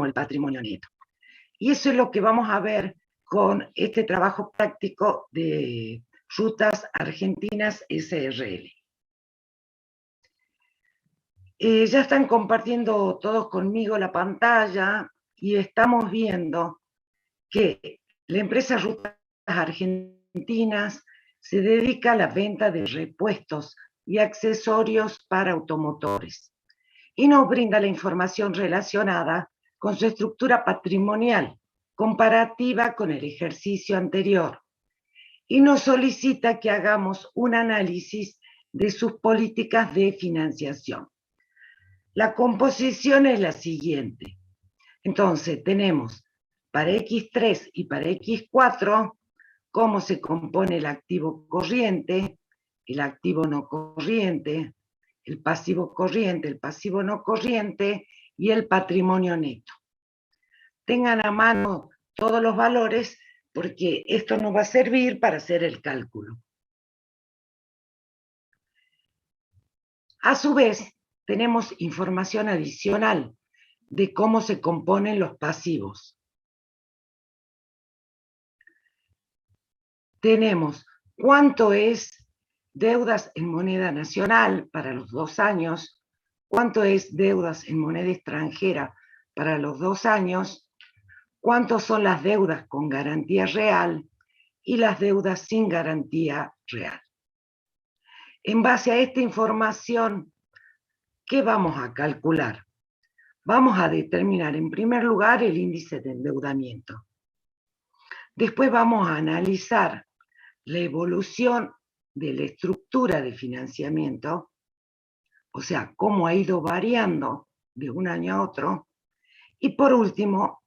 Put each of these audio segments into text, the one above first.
como el patrimonio neto. Y eso es lo que vamos a ver con este trabajo práctico de Rutas Argentinas SRL. Ya están compartiendo todos conmigo la pantalla y estamos viendo que la empresa Rutas Argentinas se dedica a la venta de repuestos y accesorios para automotores y nos brinda la información relacionada con su estructura patrimonial comparativa con el ejercicio anterior y nos solicita que hagamos un análisis de sus políticas de financiación. La composición es la siguiente. Entonces, tenemos para X3 y para X4 cómo se compone el activo corriente, el activo no corriente, el pasivo corriente, el pasivo no corriente y el patrimonio neto. Tengan a mano todos los valores porque esto nos va a servir para hacer el cálculo. A su vez, tenemos información adicional de cómo se componen los pasivos. Tenemos cuánto es deudas en moneda nacional para los 2 años, cuánto es deudas en moneda extranjera para los 2 años, cuánto son las deudas con garantía real y las deudas sin garantía real. En base a esta información, ¿qué vamos a calcular? Vamos a determinar en primer lugar el índice de endeudamiento. Después vamos a analizar la evolución de la estructura de financiamiento, o sea, cómo ha ido variando de un año a otro. Y por último,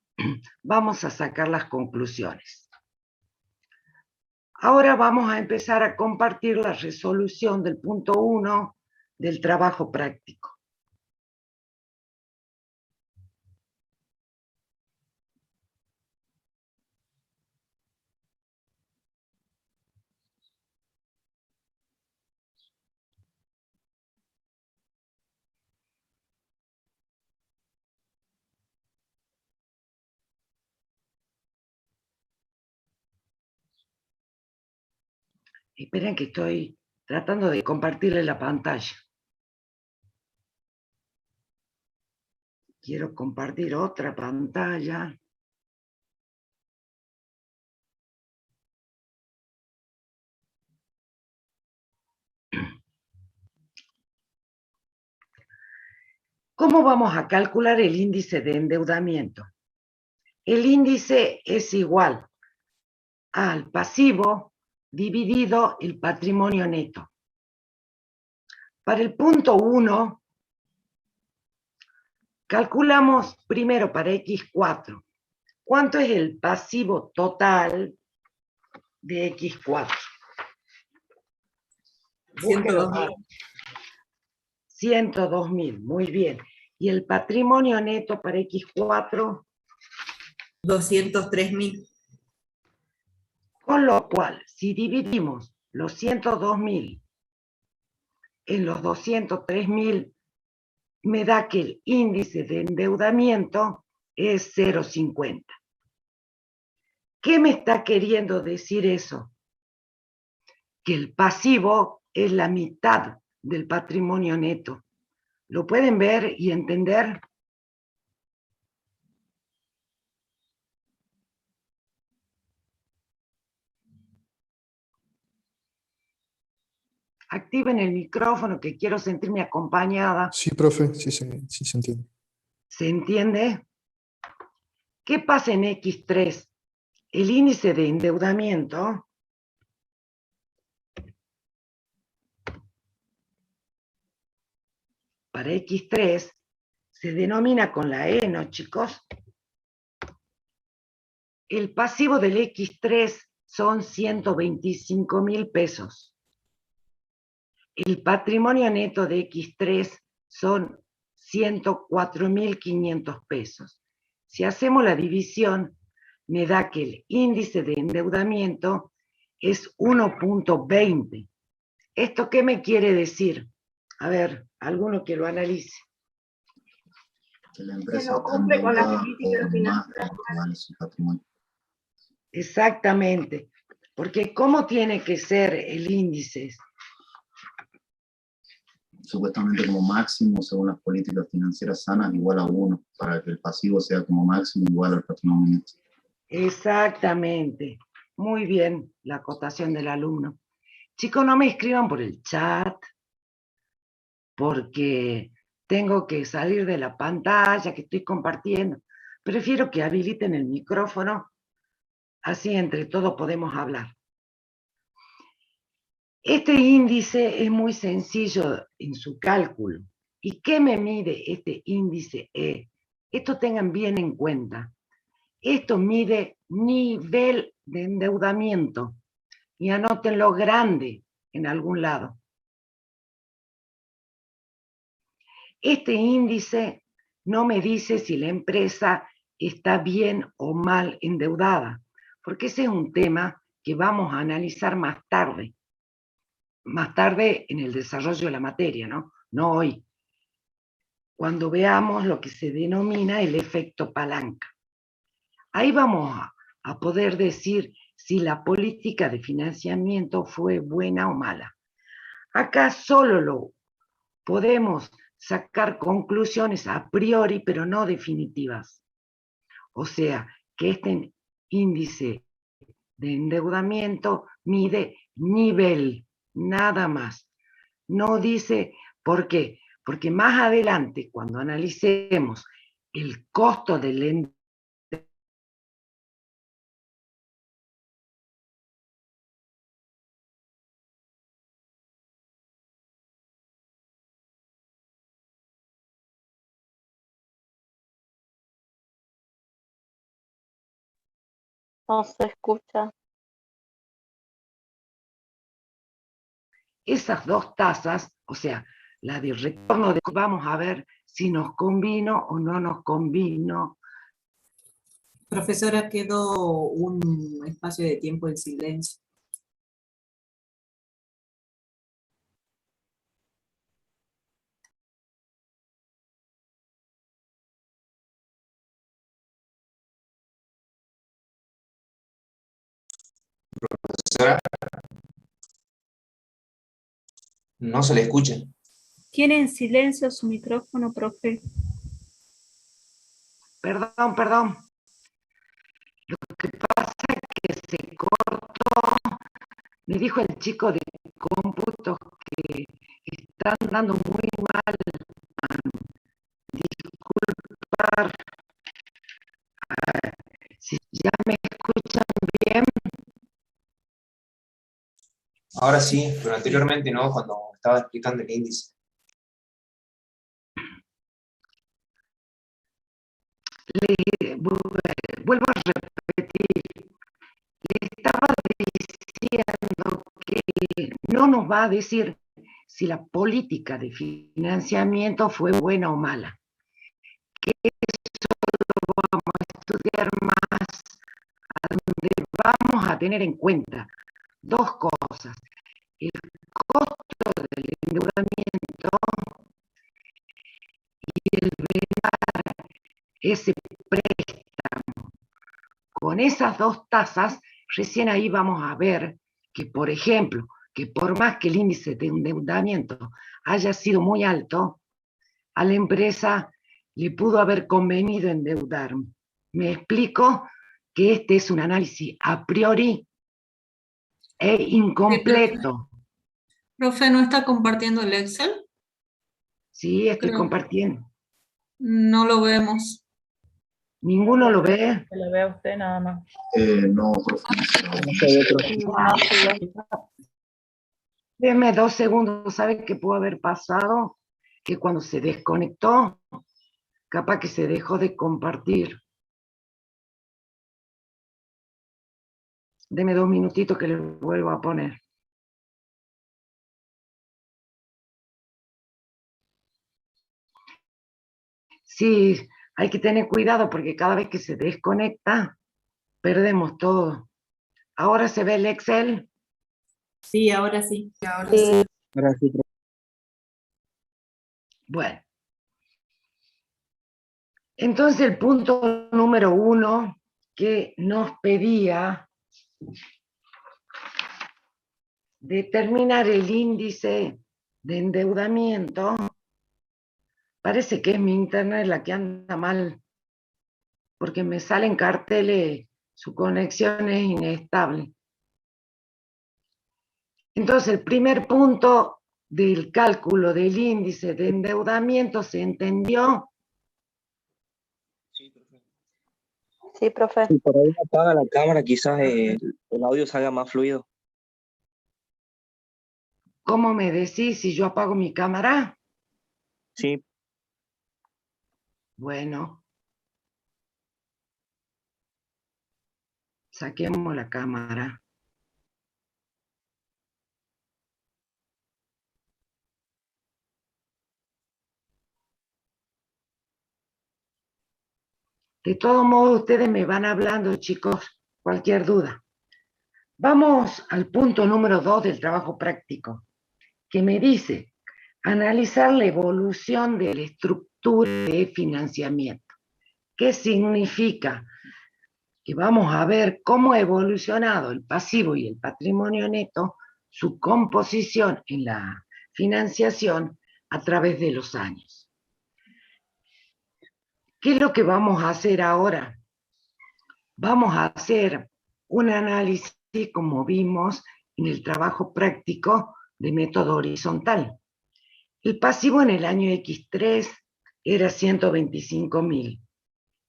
vamos a sacar las conclusiones. Ahora vamos a empezar a compartir la resolución del punto 1 del trabajo práctico. Esperen que estoy tratando de compartirles la pantalla. Quiero compartir otra pantalla. ¿Cómo vamos a calcular el índice de endeudamiento? El índice es igual al pasivo dividido el patrimonio neto. Para el punto 1, calculamos primero para X4. ¿Cuánto es el pasivo total de X4? 102.000, muy bien. ¿Y el patrimonio neto para X4? 203.000. Con lo cual, si dividimos los 102.000 en los 203.000, me da que el índice de endeudamiento es 0,50. ¿Qué me está queriendo decir eso? Que el pasivo es la mitad del patrimonio neto. ¿Lo pueden ver y entender? Activen el micrófono que quiero sentirme acompañada. Sí, profe, sí se entiende. ¿Se entiende? ¿Qué pasa en X3? El índice de endeudamiento para X3 se denomina con la E, ¿no, chicos? El pasivo del X3 son 125.000 pesos. El patrimonio neto de X3 son 104.500 pesos. Si hacemos la división, me da que el índice de endeudamiento es 1,20. ¿Esto qué me quiere decir? A ver, alguno que lo analice. Que la que empresa no está cumple con las endeudada políticas por más de financieras. lo que vale su patrimonio. Exactamente. Porque ¿cómo tiene que ser el índice? Supuestamente como máximo, según las políticas financieras sanas, igual a 1, para que el pasivo sea como máximo igual al patrimonio neto. Exactamente. Muy bien la acotación del alumno. Chicos, no me escriban por el chat, porque tengo que salir de la pantalla que estoy compartiendo. Prefiero que habiliten el micrófono, así entre todos podemos hablar. Este índice es muy sencillo en su cálculo. ¿Y qué me mide este índice E? Esto tengan bien en cuenta. Esto mide nivel de endeudamiento. Y anótenlo grande en algún lado. Este índice no me dice si la empresa está bien o mal endeudada, porque ese es un tema que vamos a analizar más tarde en el desarrollo de la materia, ¿no? No hoy, cuando veamos lo que se denomina el efecto palanca. Ahí vamos a poder decir si la política de financiamiento fue buena o mala. Acá solo lo podemos sacar conclusiones a priori, pero no definitivas. O sea, que este índice de endeudamiento mide nivel, nada más. No dice por qué, porque más adelante, cuando analicemos el costo del endeudamiento, No se escucha. esas dos tasas, o sea, la de retorno, vamos a ver si nos convino o no nos convino. Profesora, quedó un espacio de tiempo en silencio. Profesora, no se le escucha. Tiene en silencio su micrófono, profe. Perdón. Lo que pasa es que se cortó. Me dijo el chico de cómputos que están dando muy mal. Disculpar. Si ya me escuchan bien. Ahora sí, pero anteriormente no, cuando estaba explicando el índice. Vuelvo a repetir. Le estaba diciendo que no nos va a decir si la política de financiamiento fue buena o mala. Que eso lo vamos a estudiar más, a donde vamos a tener en cuenta dos cosas: el costo del endeudamiento y el brindar ese préstamo. Con esas dos tasas, recién ahí vamos a ver que, por ejemplo, que por más que el índice de endeudamiento haya sido muy alto, a la empresa le pudo haber convenido endeudar. Me explico que este es un análisis a priori e incompleto. Profe, ¿no está compartiendo el Excel? Sí, estoy Creo. compartiendo. No lo vemos. ¿Ninguno lo ve? Se le ve a usted nada más. No, profesor. No se ve. Denme 2 segundos. ¿Sabe qué pudo haber pasado? Que cuando se desconectó, capaz que se dejó de compartir. Deme 2 minutitos que le vuelvo a poner. Sí, hay que tener cuidado porque cada vez que se desconecta, perdemos todo. ¿Ahora se ve el Excel? Sí, ahora sí. Ahora sí. Bueno. Entonces el punto número 1 que nos pedía determinar el índice de endeudamiento, parece que es mi internet la que anda mal, porque me salen carteles, su conexión es inestable. Entonces el primer punto del cálculo del índice de endeudamiento se entendió. Sí, profe. Si por ahí apaga la cámara, quizás el audio salga más fluido. ¿Cómo me decís si yo apago mi cámara? Sí, Bueno. Saquemos la cámara. De todos modos, ustedes me van hablando, chicos, cualquier duda. Vamos al punto número 2 del trabajo práctico, que me dice analizar la evolución de la estructura de financiamiento. ¿Qué significa? Que vamos a ver cómo ha evolucionado el pasivo y el patrimonio neto, su composición en la financiación a través de los años. ¿Qué es lo que vamos a hacer ahora? Vamos a hacer un análisis, como vimos en el trabajo práctico de método horizontal. El pasivo en el año X3 era 125.000,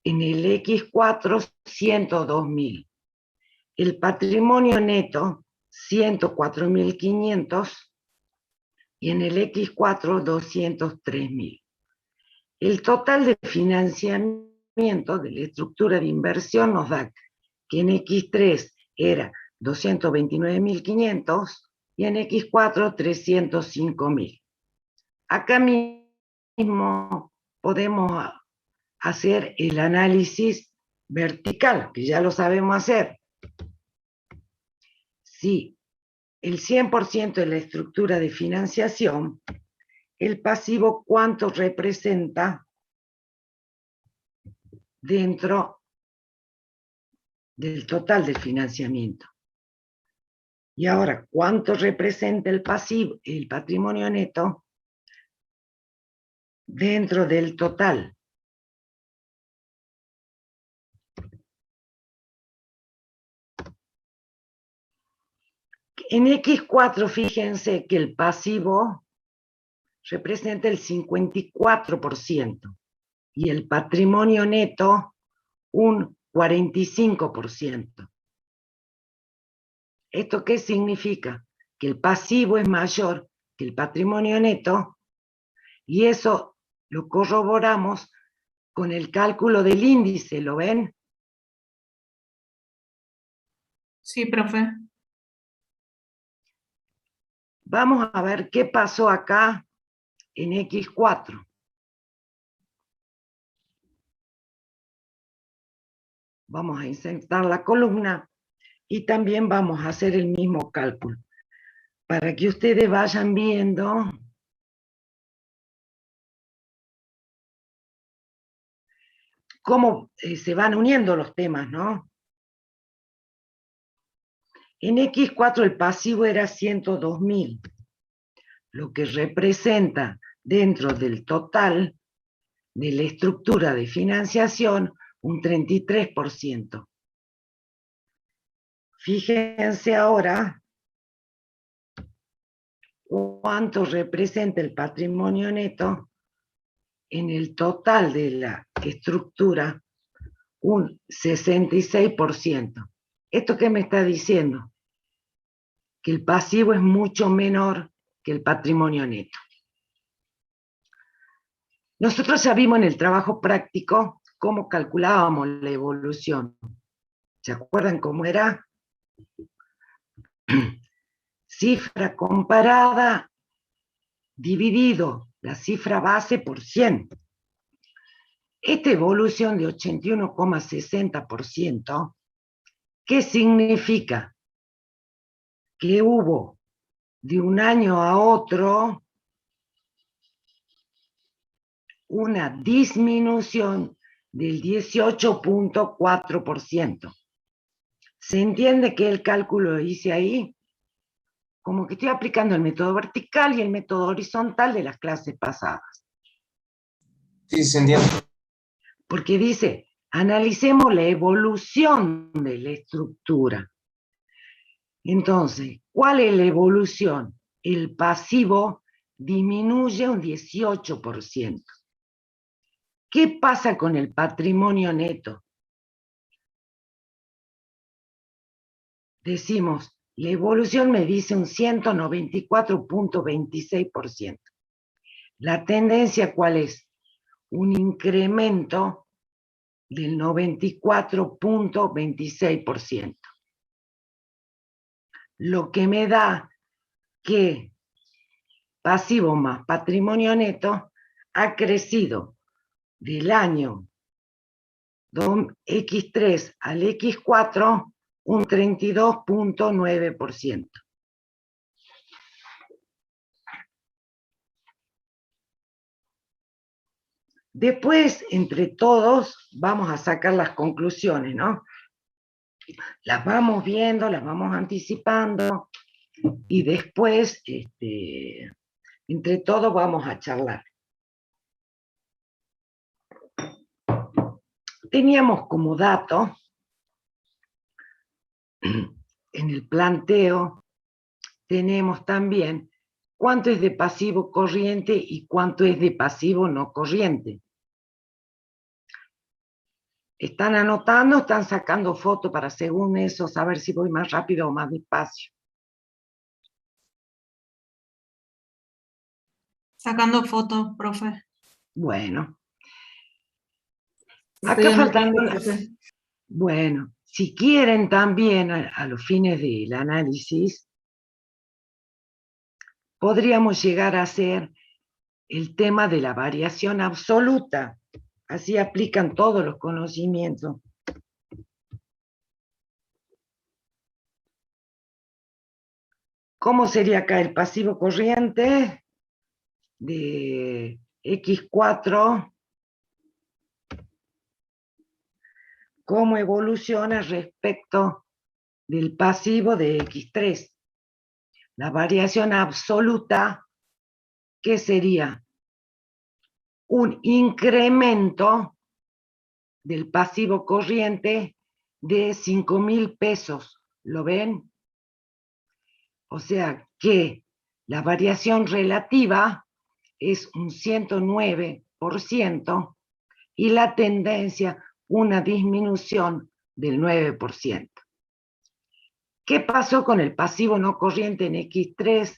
en el X4 102.000, el patrimonio neto 104.500 y en el X4 203.000. El total de financiamiento de la estructura de inversión nos da que en X3 era 229.500 y en X4 305.000. Acá mismo podemos hacer el análisis vertical, que ya lo sabemos hacer. Si el 100% de la estructura de financiación, el pasivo, ¿cuánto representa dentro del total del financiamiento? Y ahora, ¿cuánto representa el pasivo, el patrimonio neto dentro del total? En X4, fíjense que el pasivo representa el 54% y el patrimonio neto un 45%. ¿Esto qué significa? Que el pasivo es mayor que el patrimonio neto, y eso lo corroboramos con el cálculo del índice, ¿lo ven? Sí, profe. Vamos a ver qué pasó acá en X4. Vamos a insertar la columna y también vamos a hacer el mismo cálculo, para que ustedes vayan viendo cómo se van uniendo los temas, ¿no? En X4 el pasivo era 102.000, lo que representa dentro del total de la estructura de financiación un 33%. Fíjense ahora cuánto representa el patrimonio neto en el total de la estructura, un 66%. ¿Esto qué me está diciendo? Que el pasivo es mucho menor que el patrimonio neto. Nosotros ya vimos en el trabajo práctico cómo calculábamos la evolución. ¿Se acuerdan cómo era? Cifra comparada dividido la cifra base por 100. Esta evolución de 81,60%, ¿qué significa? Que hubo de un año a otro una disminución del 18.4%. ¿Se entiende que el cálculo lo hice ahí? Como que estoy aplicando el método vertical y el método horizontal de las clases pasadas. Sí, se entiende. Porque dice, analicemos la evolución de la estructura. Entonces, ¿cuál es la evolución? El pasivo disminuye un 18%. ¿Qué pasa con el patrimonio neto? Decimos, la evolución me dice un 194.26%. ¿La tendencia cuál es? Un incremento del 94.26%. Lo que me da que pasivo más patrimonio neto ha crecido del año X3 al X4 un 32.9%. Después, entre todos, vamos a sacar las conclusiones, ¿no? Las vamos viendo, las vamos anticipando y después, entre todos, vamos a charlar. Teníamos como dato en el planteo, tenemos también cuánto es de pasivo corriente y cuánto es de pasivo no corriente. ¿Están anotando? ¿Están sacando fotos para según eso saber si voy más rápido o más despacio? Sacando foto, profe. Bueno. Estoy Acá anotando, faltan... profe. Bueno, si quieren también a los fines del análisis, podríamos llegar a hacer el tema de la variación absoluta. Así aplican todos los conocimientos. ¿Cómo sería acá el pasivo corriente de X4? ¿Cómo evoluciona respecto del pasivo de X3? La variación absoluta, ¿qué sería? Un incremento del pasivo corriente de 5.000 pesos. ¿Lo ven? O sea que la variación relativa es un 109% y la tendencia una disminución del 9%. ¿Qué pasó con el pasivo no corriente en X3,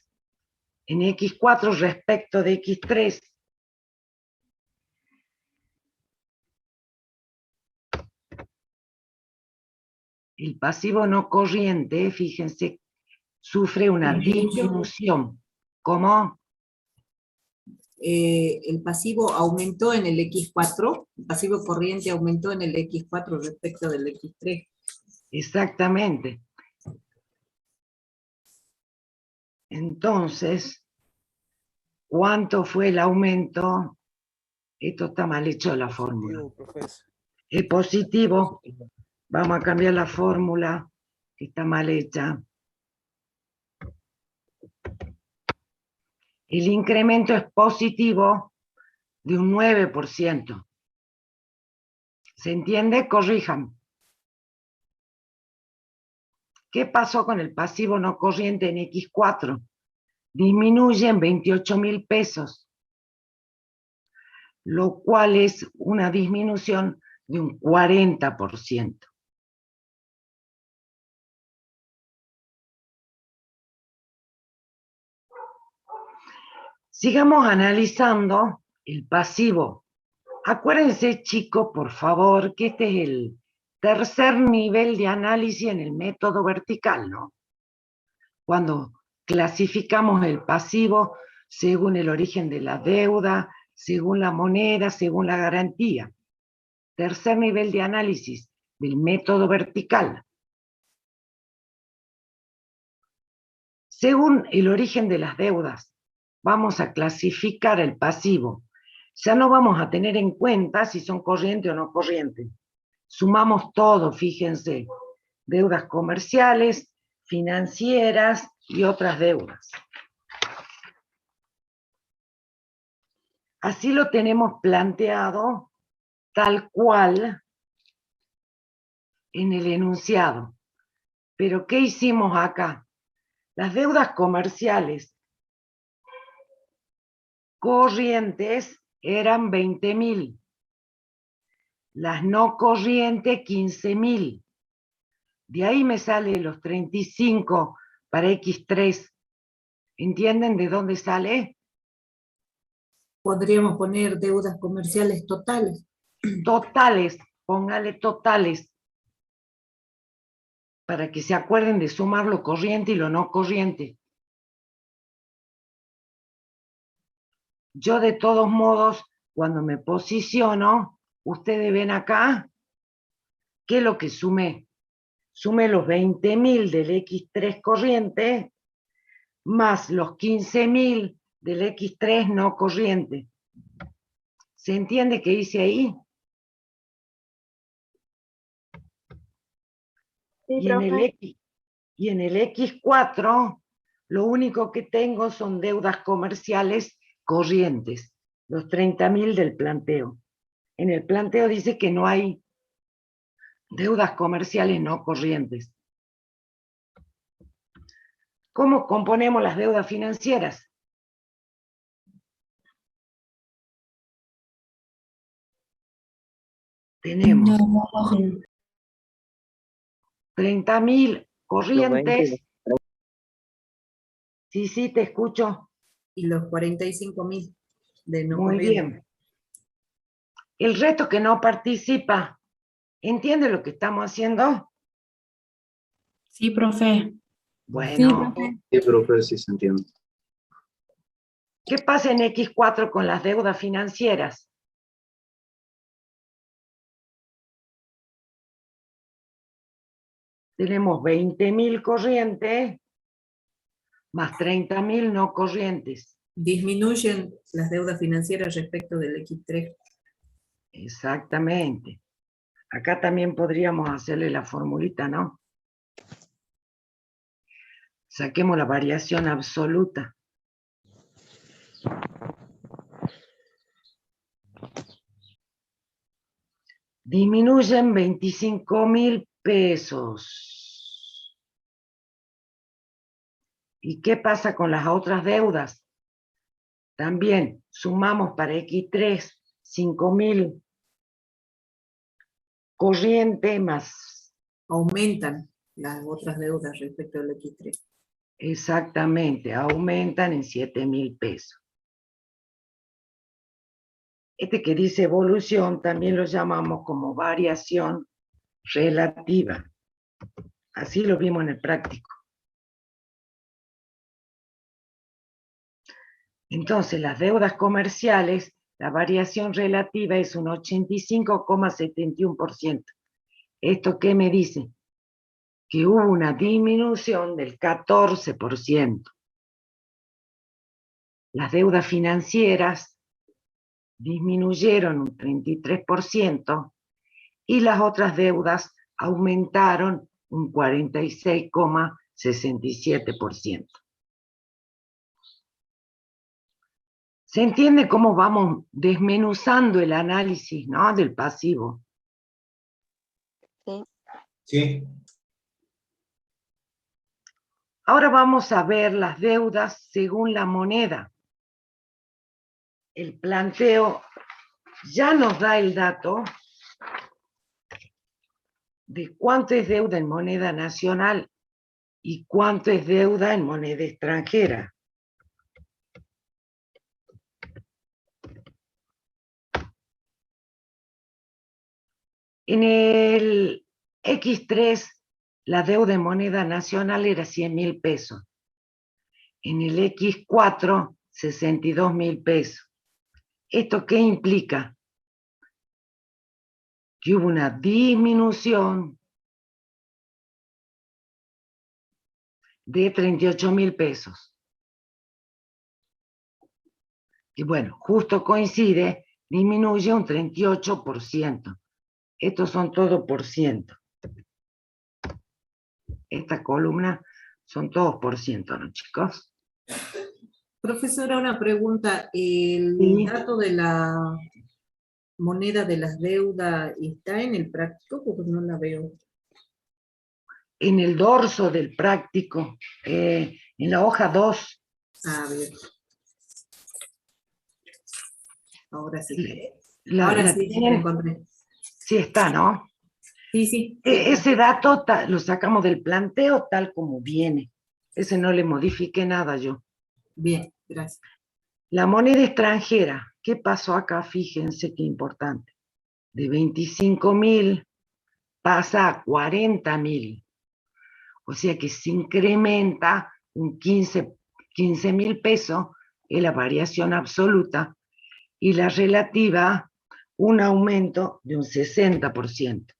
en X4 respecto de X3? El pasivo no corriente, fíjense, sufre una disminución. ¿Cómo? El pasivo aumentó en el X4, el pasivo corriente aumentó en el X4 respecto del X3. Exactamente. Entonces, ¿cuánto fue el aumento? Esto está mal hecho la fórmula. Es positivo. Vamos a cambiar la fórmula, que está mal hecha. El incremento es positivo de un 9%. ¿Se entiende? Corrijan. ¿Qué pasó con el pasivo no corriente en X4? Disminuye en 28.000 pesos, lo cual es una disminución de un 40%. Sigamos analizando el pasivo. Acuérdense, chicos, por favor, que este es el tercer nivel de análisis en el método vertical, ¿no? Cuando clasificamos el pasivo según el origen de la deuda, según la moneda, según la garantía. Tercer nivel de análisis del método vertical. Según el origen de las deudas, vamos a clasificar el pasivo Ya no vamos a tener en cuenta si son corriente o no corriente. Sumamos todo, fíjense, deudas comerciales, financieras y otras deudas. Así lo tenemos planteado tal cual en el enunciado. Pero ¿qué hicimos acá? Las deudas comerciales corrientes eran 20.000. Las no corrientes, 15.000. De ahí me sale los 35 para X3. ¿Entienden de dónde sale? Podríamos poner deudas comerciales totales. Totales, póngale totales, para que se acuerden de sumar lo corriente y lo no corriente. Yo de todos modos, cuando me posiciono, ustedes ven acá, ¿qué es lo que sumé? Sumé los 20.000 del X3 corriente, más los 15.000 del X3 no corriente. ¿Se entiende qué hice ahí? Sí, Y en profe. el X4, lo único que tengo son deudas comerciales corrientes, los 30.000 del planteo. En el planteo dice que no hay deudas comerciales no corrientes. ¿Cómo componemos las deudas financieras? Tenemos 30.000 corrientes. Sí, te escucho. Y los 45.000 de no Muy corriente. bien. El resto que no participa, ¿entiende lo que estamos haciendo? Sí, profe. Bueno, Sí, profe, sí se entiende. ¿qué pasa en X4 con las deudas financieras? Tenemos 20.000 corrientes más 30.000 no corrientes. Disminuyen las deudas financieras respecto del X3. Exactamente. Acá también podríamos hacerle la formulita, ¿no? Saquemos la variación absoluta. Disminuyen 25.000 pesos. ¿Y qué pasa con las otras deudas? También sumamos para X3 5.000 corriente más. Aumentan las otras deudas respecto del X3. Exactamente, aumentan en 7.000 pesos. Este que dice evolución también lo llamamos como variación relativa. Así lo vimos en el práctico. Entonces, las deudas comerciales, la variación relativa es un 85,71%. ¿Esto qué me dice? Que hubo una disminución del 14%. Las deudas financieras disminuyeron un 33% y las otras deudas aumentaron un 46,67%. ¿Se entiende cómo vamos desmenuzando el análisis, ¿no?, del pasivo? Sí. Sí. Ahora vamos a ver las deudas según la moneda. El planteo ya nos da el dato de cuánto es deuda en moneda nacional y cuánto es deuda en moneda extranjera. En el X3, la deuda en moneda nacional era 100.000 pesos. En el X4, 62.000 pesos. ¿Esto qué implica? Que hubo una disminución de 38.000 pesos. Y bueno, justo coincide, disminuye un 38%. Estos son todo por ciento. Esta columna son todos por ciento, ¿no, chicos? Profesora, una pregunta. ¿El Sí. dato de la moneda de las deudas está en el práctico? Porque no la veo. En el dorso del práctico, en la hoja 2. A ver. Ahora sí. La Sí, la tienen, encontré. sí está, ¿no? Sí, sí. Ese dato lo sacamos del planteo tal como viene. Ese no le modifique nada yo. Bien, gracias. La moneda extranjera, ¿qué pasó acá? Fíjense qué importante. De 25.000 pasa a 40.000. O sea que se incrementa un 15.000 pesos en la variación absoluta y la relativa un aumento de un 60%.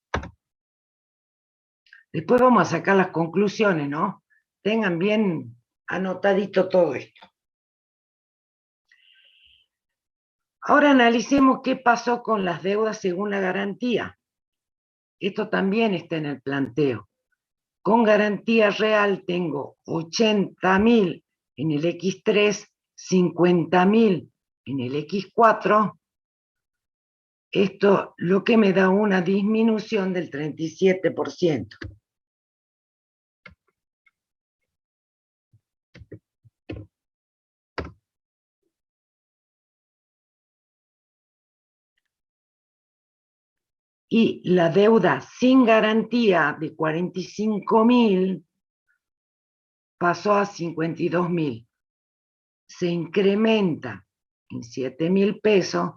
Después vamos a sacar las conclusiones, ¿no? Tengan bien anotadito todo esto. Ahora analicemos qué pasó con las deudas según la garantía. Esto también está en el planteo. Con garantía real tengo 80.000 en el X3, 50.000 en el X4. Esto lo que me da una disminución del 37%. Y la deuda sin garantía de 45.000 pasó a 52.000. Se incrementa en 7.000 pesos,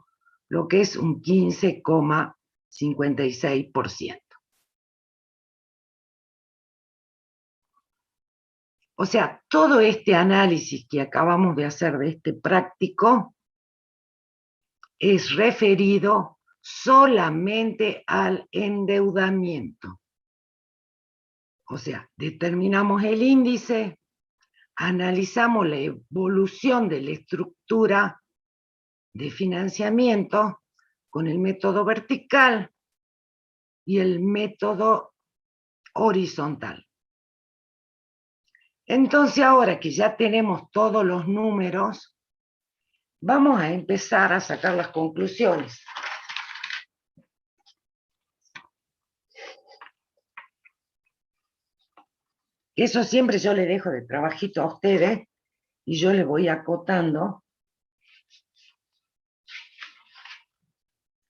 lo que es un 15,56%. O sea, todo este análisis que acabamos de hacer de este práctico es referido solamente al endeudamiento. O sea, determinamos el índice, analizamos la evolución de la estructura de financiamiento con el método vertical y el método horizontal. Entonces, ahora que ya tenemos todos los números, vamos a empezar a sacar las conclusiones. Eso siempre yo le dejo de trabajito a ustedes y yo le voy acotando.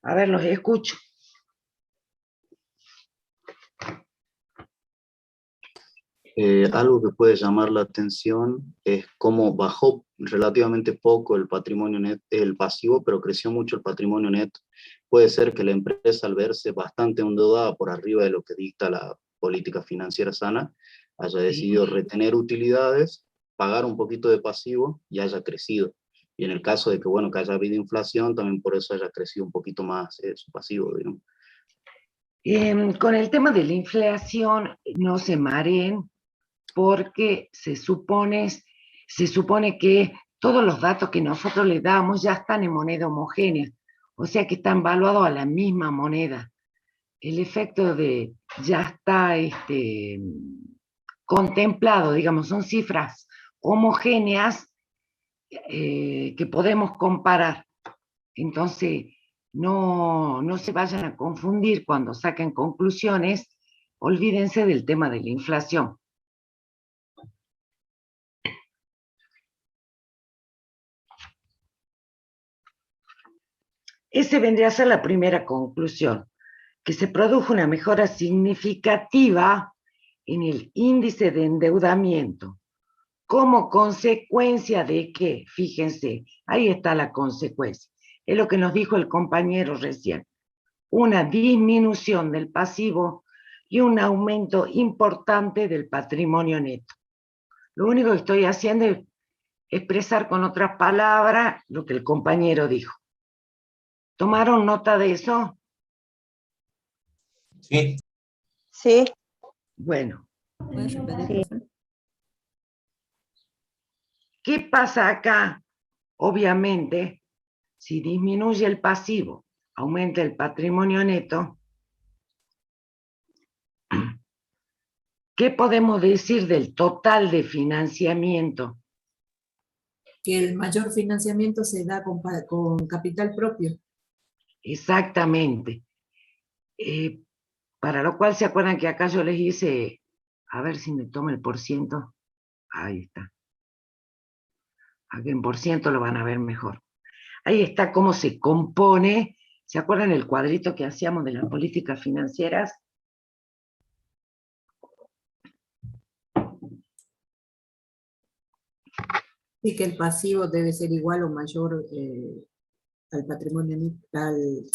A ver, los escucho. Algo que puede llamar la atención es cómo bajó relativamente poco el patrimonio net, el pasivo, pero creció mucho el patrimonio neto. Puede ser que la empresa, al verse bastante endeudada por arriba de lo que dicta la política financiera sana, haya decidido retener utilidades, pagar un poquito de pasivo y haya crecido. Y en el caso de que, bueno, que haya habido inflación, también por eso haya crecido un poquito más su pasivo, digamos. Con el tema de la inflación, no se mareen, porque se supone que todos los datos que nosotros le damos ya están en moneda homogénea, o sea que están valuados a la misma moneda. El efecto de ya está contemplado, digamos, son cifras homogéneas que podemos comparar. Entonces, no se vayan a confundir cuando saquen conclusiones, olvídense del tema de la inflación. Ese vendría a ser la primera conclusión, que se produjo una mejora significativa en el índice de endeudamiento, como consecuencia de que, fíjense, ahí está la consecuencia, es lo que nos dijo el compañero recién, una disminución del pasivo y un aumento importante del patrimonio neto. Lo único que estoy haciendo es expresar con otras palabras lo que el compañero dijo. ¿Tomaron nota de eso? Sí. Sí. Bueno. ¿Puedes repetir, Sí. profe? ¿Qué pasa acá? obviamente, si disminuye el pasivo, aumenta el patrimonio neto, ¿qué podemos decir del total de financiamiento? Que el mayor financiamiento se da con capital propio. Exactamente. Para lo cual, ¿se acuerdan que acá yo les hice, a ver si me toma el porciento? Ahí está. Aquí en porciento lo van a ver mejor. Ahí está cómo se compone. ¿Se acuerdan el cuadrito que hacíamos de las políticas financieras? Y que el pasivo debe ser igual o mayor al patrimonio neto.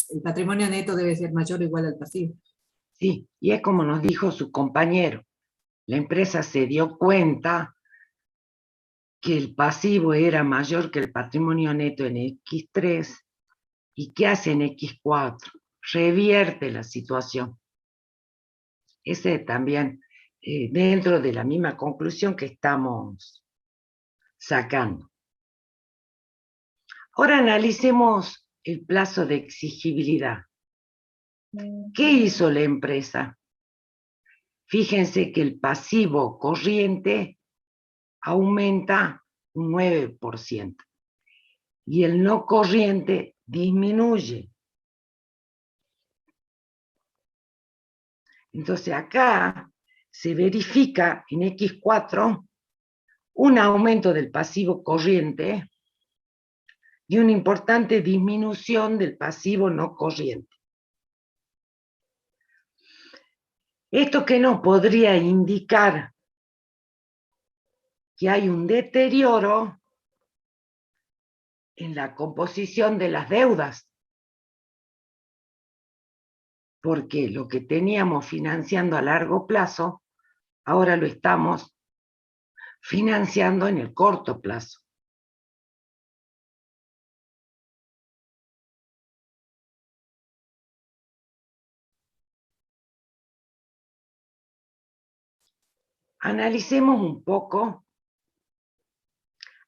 El patrimonio neto debe ser mayor o igual al pasivo. Sí, y es como nos dijo su compañero. La empresa se dio cuenta que el pasivo era mayor que el patrimonio neto en X3, ¿y qué hace en X4? Revierte la situación. Ese también, dentro de la misma conclusión que estamos sacando. Ahora analicemos el plazo de exigibilidad. ¿Qué hizo la empresa? Fíjense que el pasivo corriente aumenta un 9% y el no corriente disminuye. Entonces acá se verifica en X4 un aumento del pasivo corriente y una importante disminución del pasivo no corriente. Esto que nos podría indicar que hay un deterioro en la composición de las deudas, porque lo que teníamos financiando a largo plazo, ahora lo estamos financiando en el corto plazo. Analicemos un poco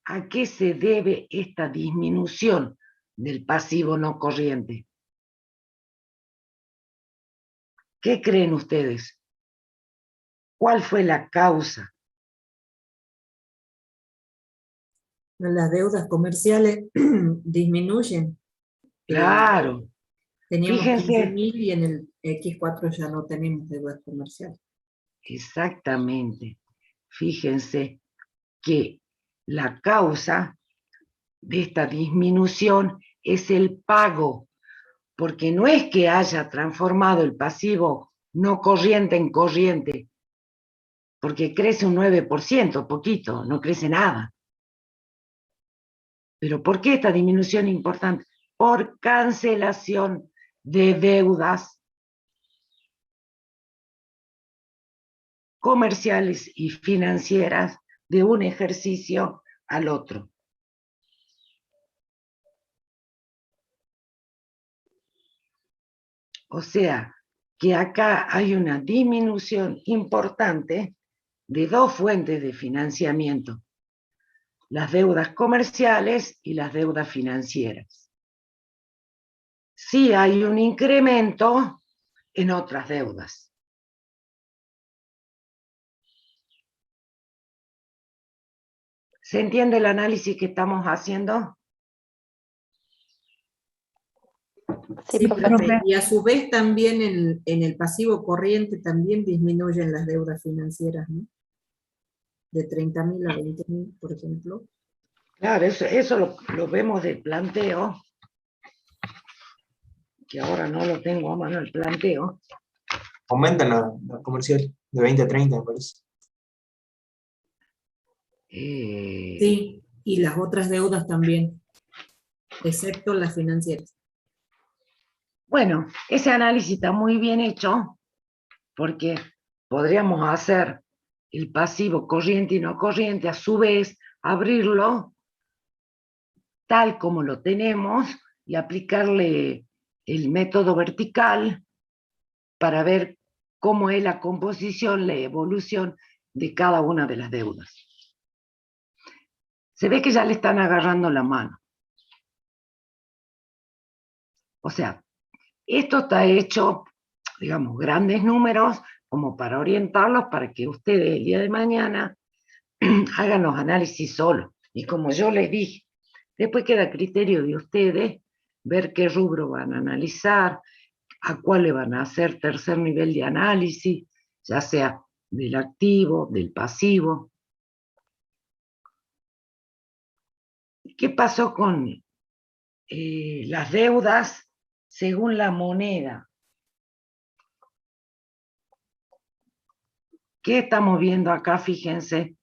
a qué se debe esta disminución del pasivo no corriente. ¿Qué creen ustedes? ¿Cuál fue la causa? Las deudas comerciales disminuyen. Claro. Teníamos Fíjense. 15.000 y en el X4 ya no tenemos deudas comerciales. Exactamente. Fíjense que la causa de esta disminución es el pago, porque no es que haya transformado el pasivo no corriente en corriente, porque crece un 9%, poquito, no crece nada. ¿Pero por qué esta disminución es importante? Por cancelación de deudas comerciales y financieras de un ejercicio al otro. O sea, que acá hay una disminución importante de dos fuentes de financiamiento, las deudas comerciales y las deudas financieras. Sí hay un incremento en otras deudas. ¿Se entiende el análisis que estamos haciendo? Sí, profe. Profe. Y a su vez también en el pasivo corriente también disminuyen las deudas financieras, ¿no? De 30.000 a 20.000, por ejemplo. Claro, eso lo vemos del planteo, que ahora no lo tengo a mano el planteo. Aumentan la comercial de 20 a 30, me parece. Sí, y las otras deudas también, excepto las financieras. Bueno, ese análisis está muy bien hecho, porque podríamos hacer el pasivo corriente y no corriente, a su vez abrirlo tal como lo tenemos y aplicarle el método vertical para ver cómo es la composición, la evolución de cada una de las deudas. Se ve que ya le están agarrando la mano. O sea, esto está hecho, digamos, grandes números como para orientarlos para que ustedes el día de mañana hagan los análisis solos. Y como yo les dije, después queda a criterio de ustedes ver qué rubro van a analizar, a cuál le van a hacer tercer nivel de análisis, ya sea del activo, del pasivo. ¿Qué pasó con las deudas según la moneda? ¿Qué estamos viendo acá? Fíjense.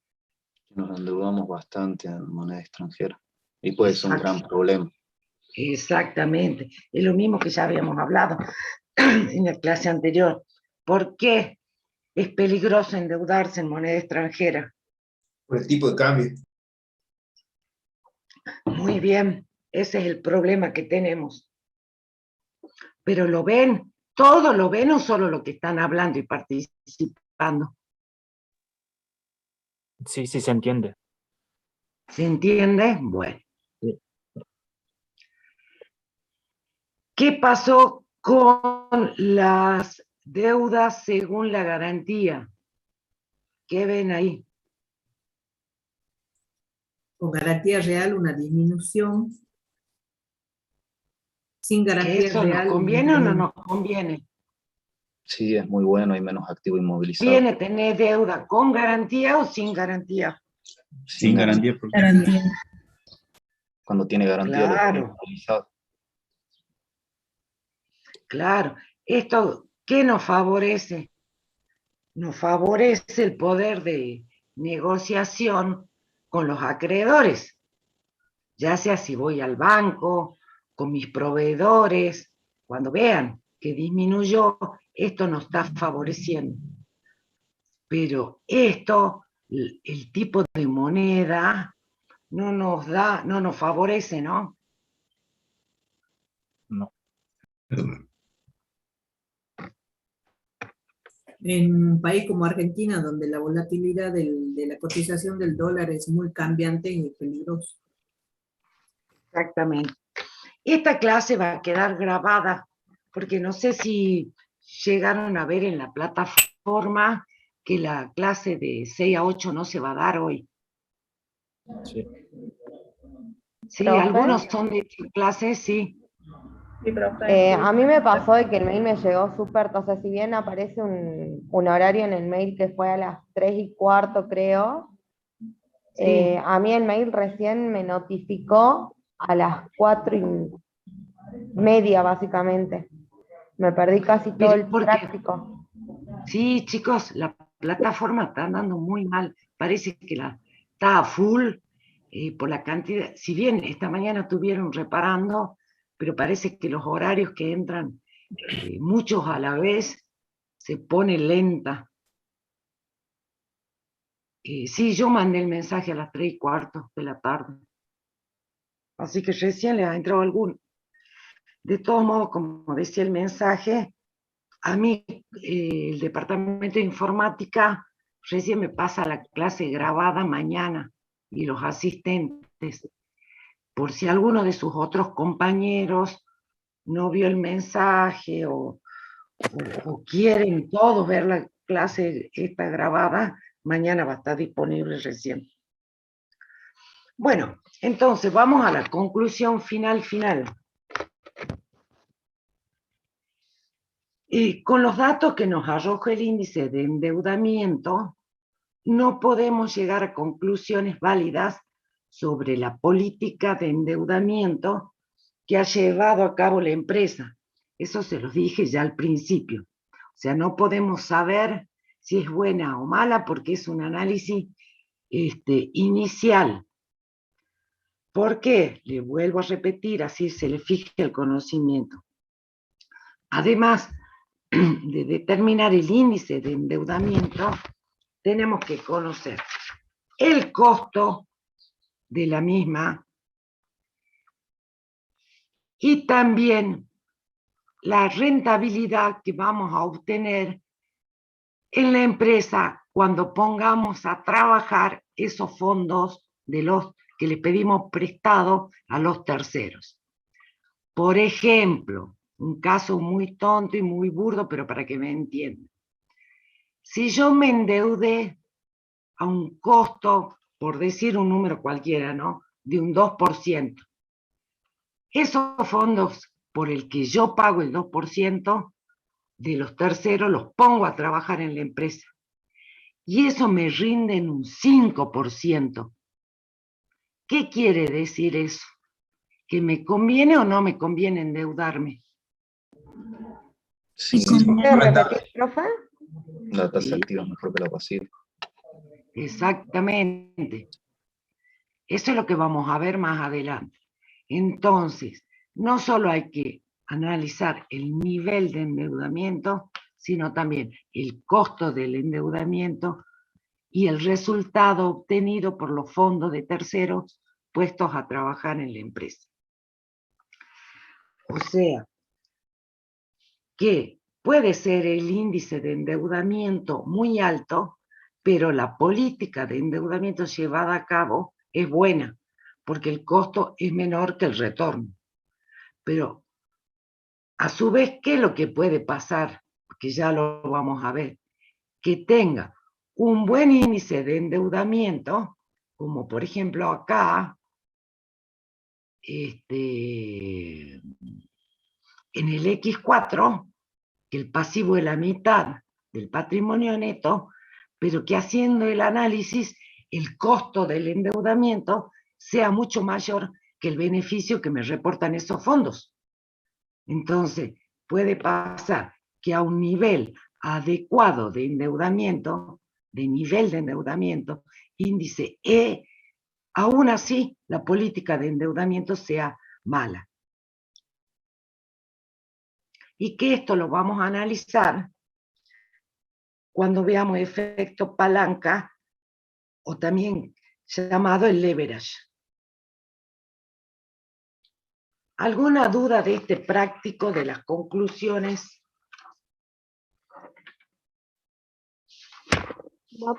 Nos endeudamos bastante en moneda extranjera y puede ser un gran Exacto. problema. Exactamente. Es lo mismo que ya habíamos hablado en la clase anterior. ¿Por qué es peligroso endeudarse en moneda extranjera? Por el tipo de cambio. Muy bien, ese es el problema que tenemos. Pero lo ven, todo lo ven o solo lo que están hablando y participando. Sí, sí, se entiende. ¿Se entiende? Bueno. Sí. ¿Qué pasó con las deudas según la garantía? ¿Qué ven ahí? Con garantía real una disminución. Sin ¿Que garantía eso nos real un conviene o no nos incremento. conviene? Sí, es muy bueno, hay menos activo inmovilizado. ¿Viene tener deuda con garantía o sin garantía? Sin garantía. Garantía. Cuando tiene garantía lo tiene Claro, inmovilizado. claro. ¿Esto qué nos favorece? Nos favorece el poder de negociación con los acreedores, ya sea si voy al banco, con mis proveedores, cuando vean que disminuyó, esto nos está favoreciendo. Pero esto, el tipo de moneda, no nos da, no nos favorece, ¿no? No. En un país como Argentina, donde la volatilidad de la cotización del dólar es muy cambiante y peligroso. Exactamente. Esta clase va a quedar grabada, porque no sé si llegaron a ver en la plataforma que la clase de 6 a 8 no se va a dar hoy. Sí. Sí, ¿Profe? algunos son de clase, sí. Sí, profe. A mí me pasó de que el mail me llegó súper, o sea, si bien aparece un horario en el mail que fue a las 3:15, creo, Sí. a mí el mail recién me notificó a las 4:30, básicamente. Me perdí casi todo Pero el porque, práctico. sí, chicos, la plataforma está andando muy mal. Parece que está a full por la cantidad. Si bien esta mañana estuvieron reparando, pero parece que los horarios que entran, muchos a la vez, se pone lenta. Sí, yo mandé el mensaje a las 3:15 de la tarde. Así que recién les ha entrado alguno. De todos modos, como decía el mensaje, a mí el departamento de informática recién me pasa la clase grabada mañana y los asistentes. Por si alguno de sus otros compañeros no vio el mensaje o quieren todos ver la clase esta grabada, mañana va a estar disponible recién. Bueno, entonces vamos a la conclusión final. Y con los datos que nos arroja el índice de endeudamiento, no podemos llegar a conclusiones válidas sobre la política de endeudamiento que ha llevado a cabo la empresa. Eso se los dije ya al principio. O sea, no podemos saber si es buena o mala porque es un análisis inicial. ¿Por qué? Le vuelvo a repetir, así se le fija el conocimiento. Además de determinar el índice de endeudamiento, tenemos que conocer el costo de la misma y también la rentabilidad que vamos a obtener en la empresa cuando pongamos a trabajar esos fondos de los que le pedimos prestado a los terceros. Por ejemplo, un caso muy tonto y muy burdo, pero para que me entiendan. Si yo me endeudé a un costo, por decir un número cualquiera, ¿no? De un 2%. Esos fondos por el que yo pago el 2% de los terceros los pongo a trabajar en la empresa. Y eso me rinde en un 5%. ¿Qué quiere decir eso? ¿Que me conviene o no me conviene endeudarme? Sí, ¿Puede repetir, profe? la tasa Sí. activa es mejor que la pasiva. Exactamente. Eso es lo que vamos a ver más adelante. Entonces, no solo hay que analizar el nivel de endeudamiento, sino también el costo del endeudamiento y el resultado obtenido por los fondos de terceros puestos a trabajar en la empresa. O sea, que puede ser el índice de endeudamiento muy alto, pero la política de endeudamiento llevada a cabo es buena, porque el costo es menor que el retorno. Pero, a su vez, ¿qué es lo que puede pasar? Porque ya lo vamos a ver. Que tenga un buen índice de endeudamiento, como por ejemplo acá, en el X4, que el pasivo es la mitad del patrimonio neto, pero que haciendo el análisis, el costo del endeudamiento sea mucho mayor que el beneficio que me reportan esos fondos. Entonces, puede pasar que a un nivel adecuado de endeudamiento, de nivel de endeudamiento, índice E, aún así la política de endeudamiento sea mala. Y que esto lo vamos a analizar cuando veamos efecto palanca, o también llamado el leverage. ¿Alguna duda de este práctico, de las conclusiones?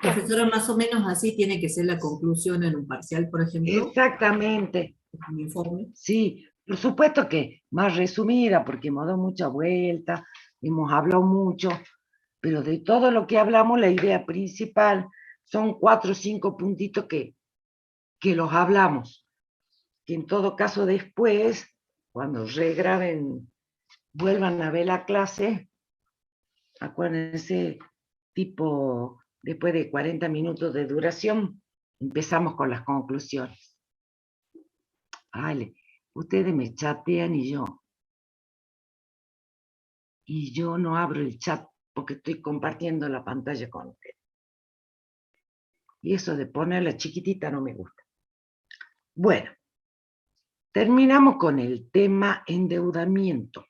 Profesora, más o menos así tiene que ser la conclusión en un parcial, por ejemplo, Exactamente. un informe. Sí, por supuesto que más resumida, porque hemos dado mucha vuelta, hemos hablado mucho, pero de todo lo que hablamos, la idea principal son 4 o 5 puntitos que los hablamos. Que en todo caso después, cuando regraben, vuelvan a ver la clase, acuérdense, tipo, después de 40 minutos de duración, empezamos con las conclusiones. Vale, ustedes me chatean y yo no abro el chat porque estoy compartiendo la pantalla con ustedes. Y eso de ponerla chiquitita no me gusta. Bueno, terminamos con el tema endeudamiento.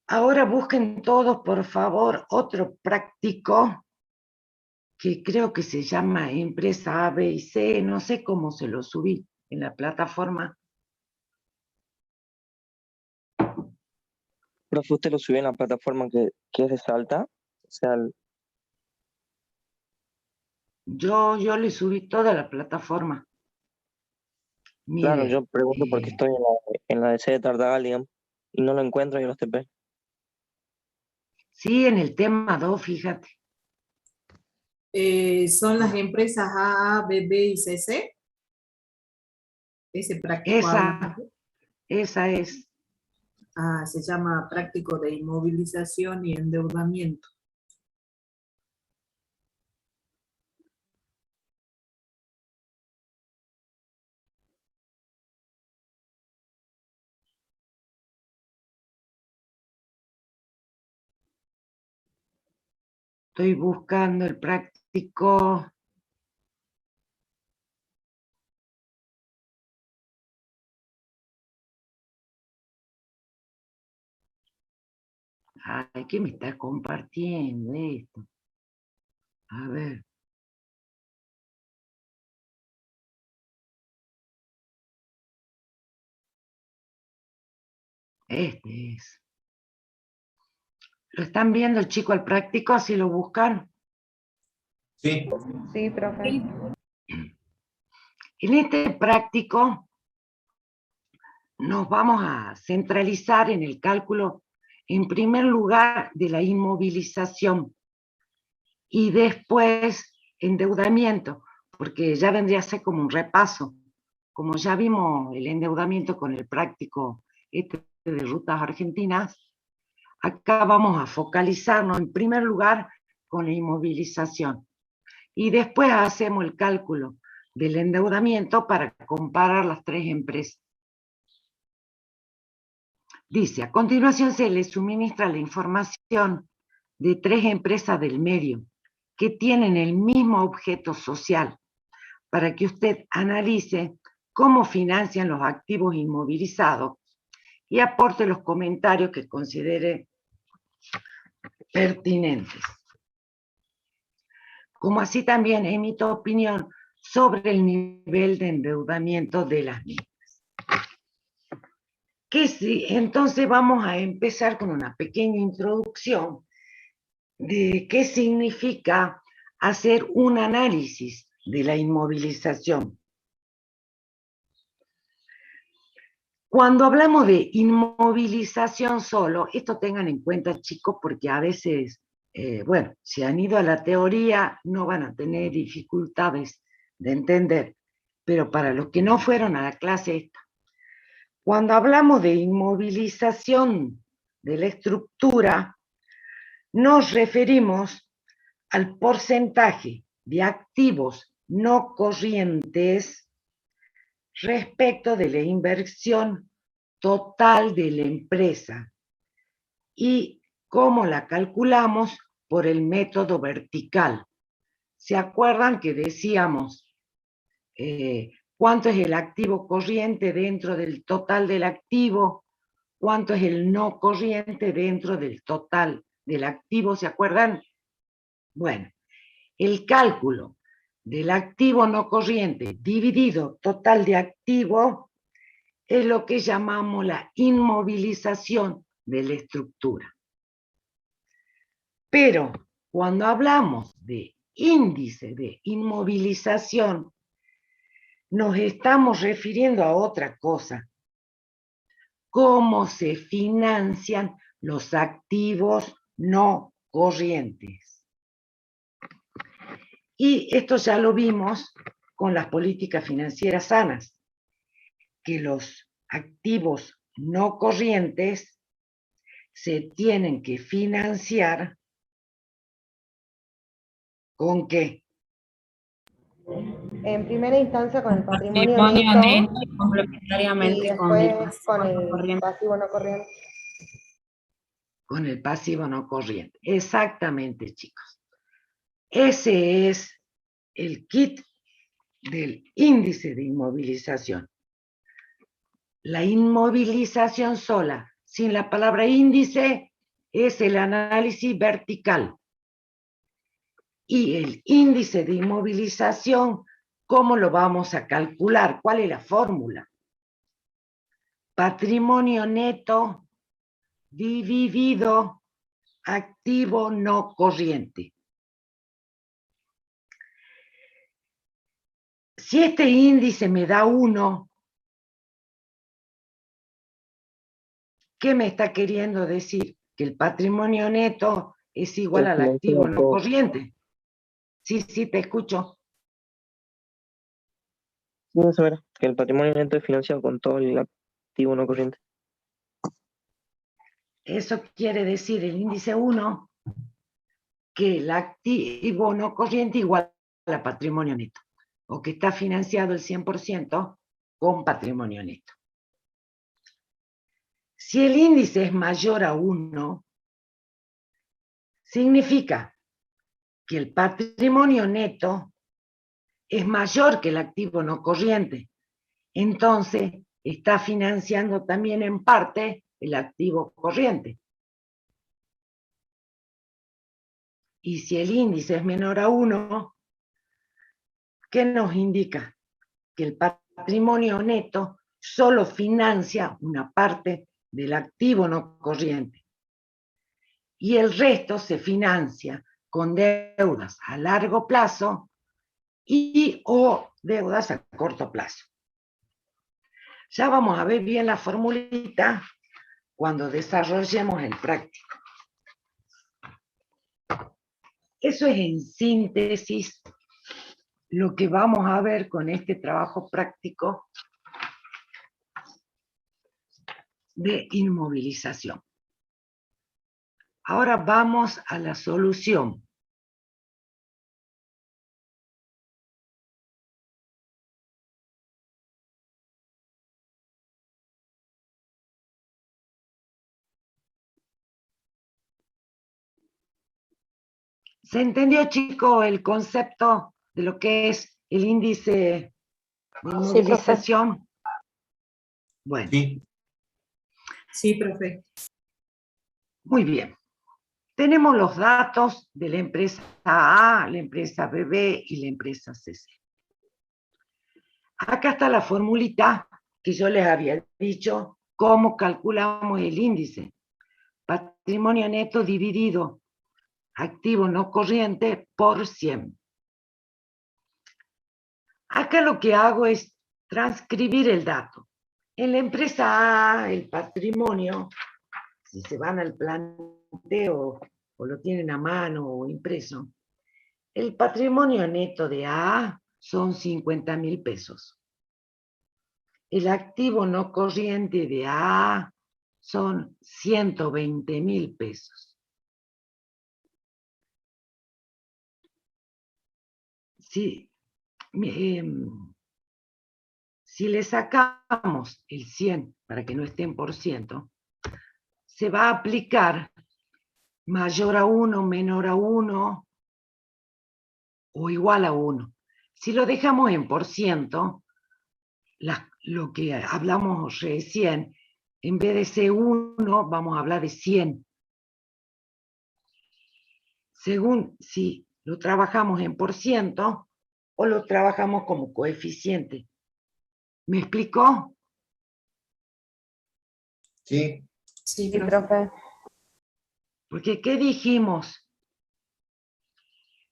Ahora busquen todos, por favor, otro práctico que creo que se llama Empresa A, B y C, no sé cómo se lo subí en la plataforma. Profe, ¿usted lo subió en la plataforma que es de Salta? O sea, Yo le subí toda la plataforma. claro, Mire, yo pregunto porque estoy en la DC de Tartagal, y no lo encuentro en los TP. sí, en el tema 2, fíjate. Son las empresas AA, BB y CC. Ese práctico habla. Esa es. Se llama práctico de inmovilización y endeudamiento. Estoy buscando el práctico. Ay, ¿qué me está compartiendo esto? A ver. Este es. ¿Lo están viendo, el chico, el práctico? ¿Así lo buscan? Sí. Sí, profe. En este práctico nos vamos a centralizar en el cálculo, en primer lugar, de la inmovilización y después endeudamiento, porque ya vendría a ser como un repaso. Como ya vimos el endeudamiento con el práctico de rutas argentinas, acá vamos a focalizarnos en primer lugar con la inmovilización. Y después hacemos el cálculo del endeudamiento para comparar las tres empresas. Dice, a continuación se le suministra la información de tres empresas del medio que tienen el mismo objeto social para que usted analice cómo financian los activos inmovilizados y aporte los comentarios que considere pertinentes. Como así también emito opinión sobre el nivel de endeudamiento de las mismas. Entonces vamos a empezar con una pequeña introducción de qué significa hacer un análisis de la inmovilización. Cuando hablamos de inmovilización solo, esto tengan en cuenta, chicos, porque a veces, bueno, si han ido a la teoría no van a tener dificultades de entender, pero para los que no fueron a la clase esta, cuando hablamos de inmovilización de la estructura, nos referimos al porcentaje de activos no corrientes respecto de la inversión total de la empresa y cómo la calculamos por el método vertical. ¿Se acuerdan que decíamos cuánto es el activo corriente dentro del total del activo? ¿Cuánto es el no corriente dentro del total del activo? ¿Se acuerdan? Bueno, el cálculo del activo no corriente dividido total de activo es lo que llamamos la inmovilización de la estructura. Pero cuando hablamos de índice de inmovilización, nos estamos refiriendo a otra cosa. Cómo se financian los activos no corrientes. Y esto ya lo vimos con las políticas financieras sanas, que los activos no corrientes se tienen que financiar ¿con qué? En primera instancia con el patrimonio Patrimonio neto neto y y complementariamente con el después con pasivo no el corriente. pasivo no corriente. Con el pasivo no corriente. Exactamente, chicos. Ese es el kit del índice de inmovilización. La inmovilización sola, sin la palabra índice, es el análisis vertical. Y el índice de inmovilización, ¿cómo lo vamos a calcular? ¿Cuál es la fórmula? Patrimonio neto dividido activo no corriente. Si este índice me da 1, ¿qué me está queriendo decir? Que el patrimonio neto es igual al activo no corriente. Sí, sí, te escucho. Sí, eso era, que el patrimonio neto es financiado con todo el activo no corriente. Eso quiere decir el índice 1, que el activo no corriente igual al patrimonio neto, o que está financiado el 100% con patrimonio neto. Si el índice es mayor a 1, significa que el patrimonio neto es mayor que el activo no corriente. Entonces, está financiando también en parte el activo corriente. Y si el índice es menor a 1, ¿qué nos indica? Que el patrimonio neto solo financia una parte del activo no corriente. Y el resto se financia con deudas a largo plazo y o deudas a corto plazo. Ya vamos a ver bien la formulita cuando desarrollemos el práctico. Eso es en síntesis lo que vamos a ver con este trabajo práctico de inmovilización. Ahora vamos a la solución. ¿Se entendió, chico, el concepto de lo que es el índice de inmovilización? Bueno. Sí. Sí, profe. Muy bien. Tenemos los datos de la empresa A, la empresa BB y la empresa CC. Acá está la formulita que yo les había dicho, cómo calculamos el índice. Patrimonio neto dividido activo no corriente por 100. Acá lo que hago es transcribir el dato. En la empresa A, el patrimonio, si se van al planteo o lo tienen a mano o impreso, el patrimonio neto de A son 50.000 pesos. El activo no corriente de A son 120.000 pesos. Si le sacamos el 100 para que no esté en por ciento, se va a aplicar mayor a 1, menor a 1 o igual a 1. Si lo dejamos en por ciento, lo que hablamos recién, en vez de ser 1, vamos a hablar de 100. Según si lo trabajamos en por ciento o lo trabajamos como coeficiente. ¿Me explicó? Sí. Sí, Sí, profe. profe. Porque ¿qué dijimos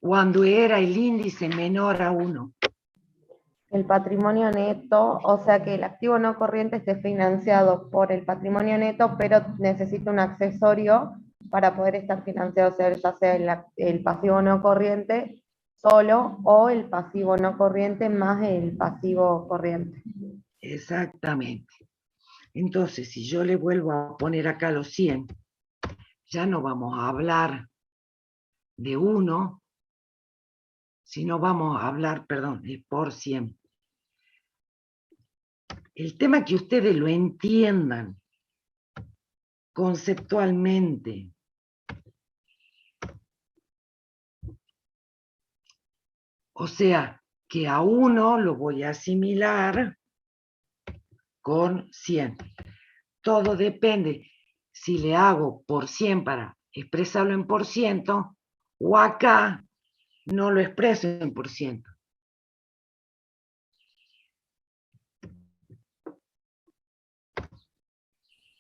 cuando era el índice menor a 1? El patrimonio neto, o sea que el activo no corriente esté financiado por el patrimonio neto, pero necesita un accesorio para poder estar financiado, o sea, ya sea el pasivo no corriente solo o el pasivo no corriente más el pasivo corriente. Exactamente. Entonces, si yo le vuelvo a poner acá los 100, ya no vamos a hablar de 1, sino vamos a hablar, perdón, de por 100. El tema es que ustedes lo entiendan conceptualmente. O sea, que a 1 lo voy a asimilar con 100. Todo depende si le hago por 100 para expresarlo en por ciento o acá no lo expreso en por ciento.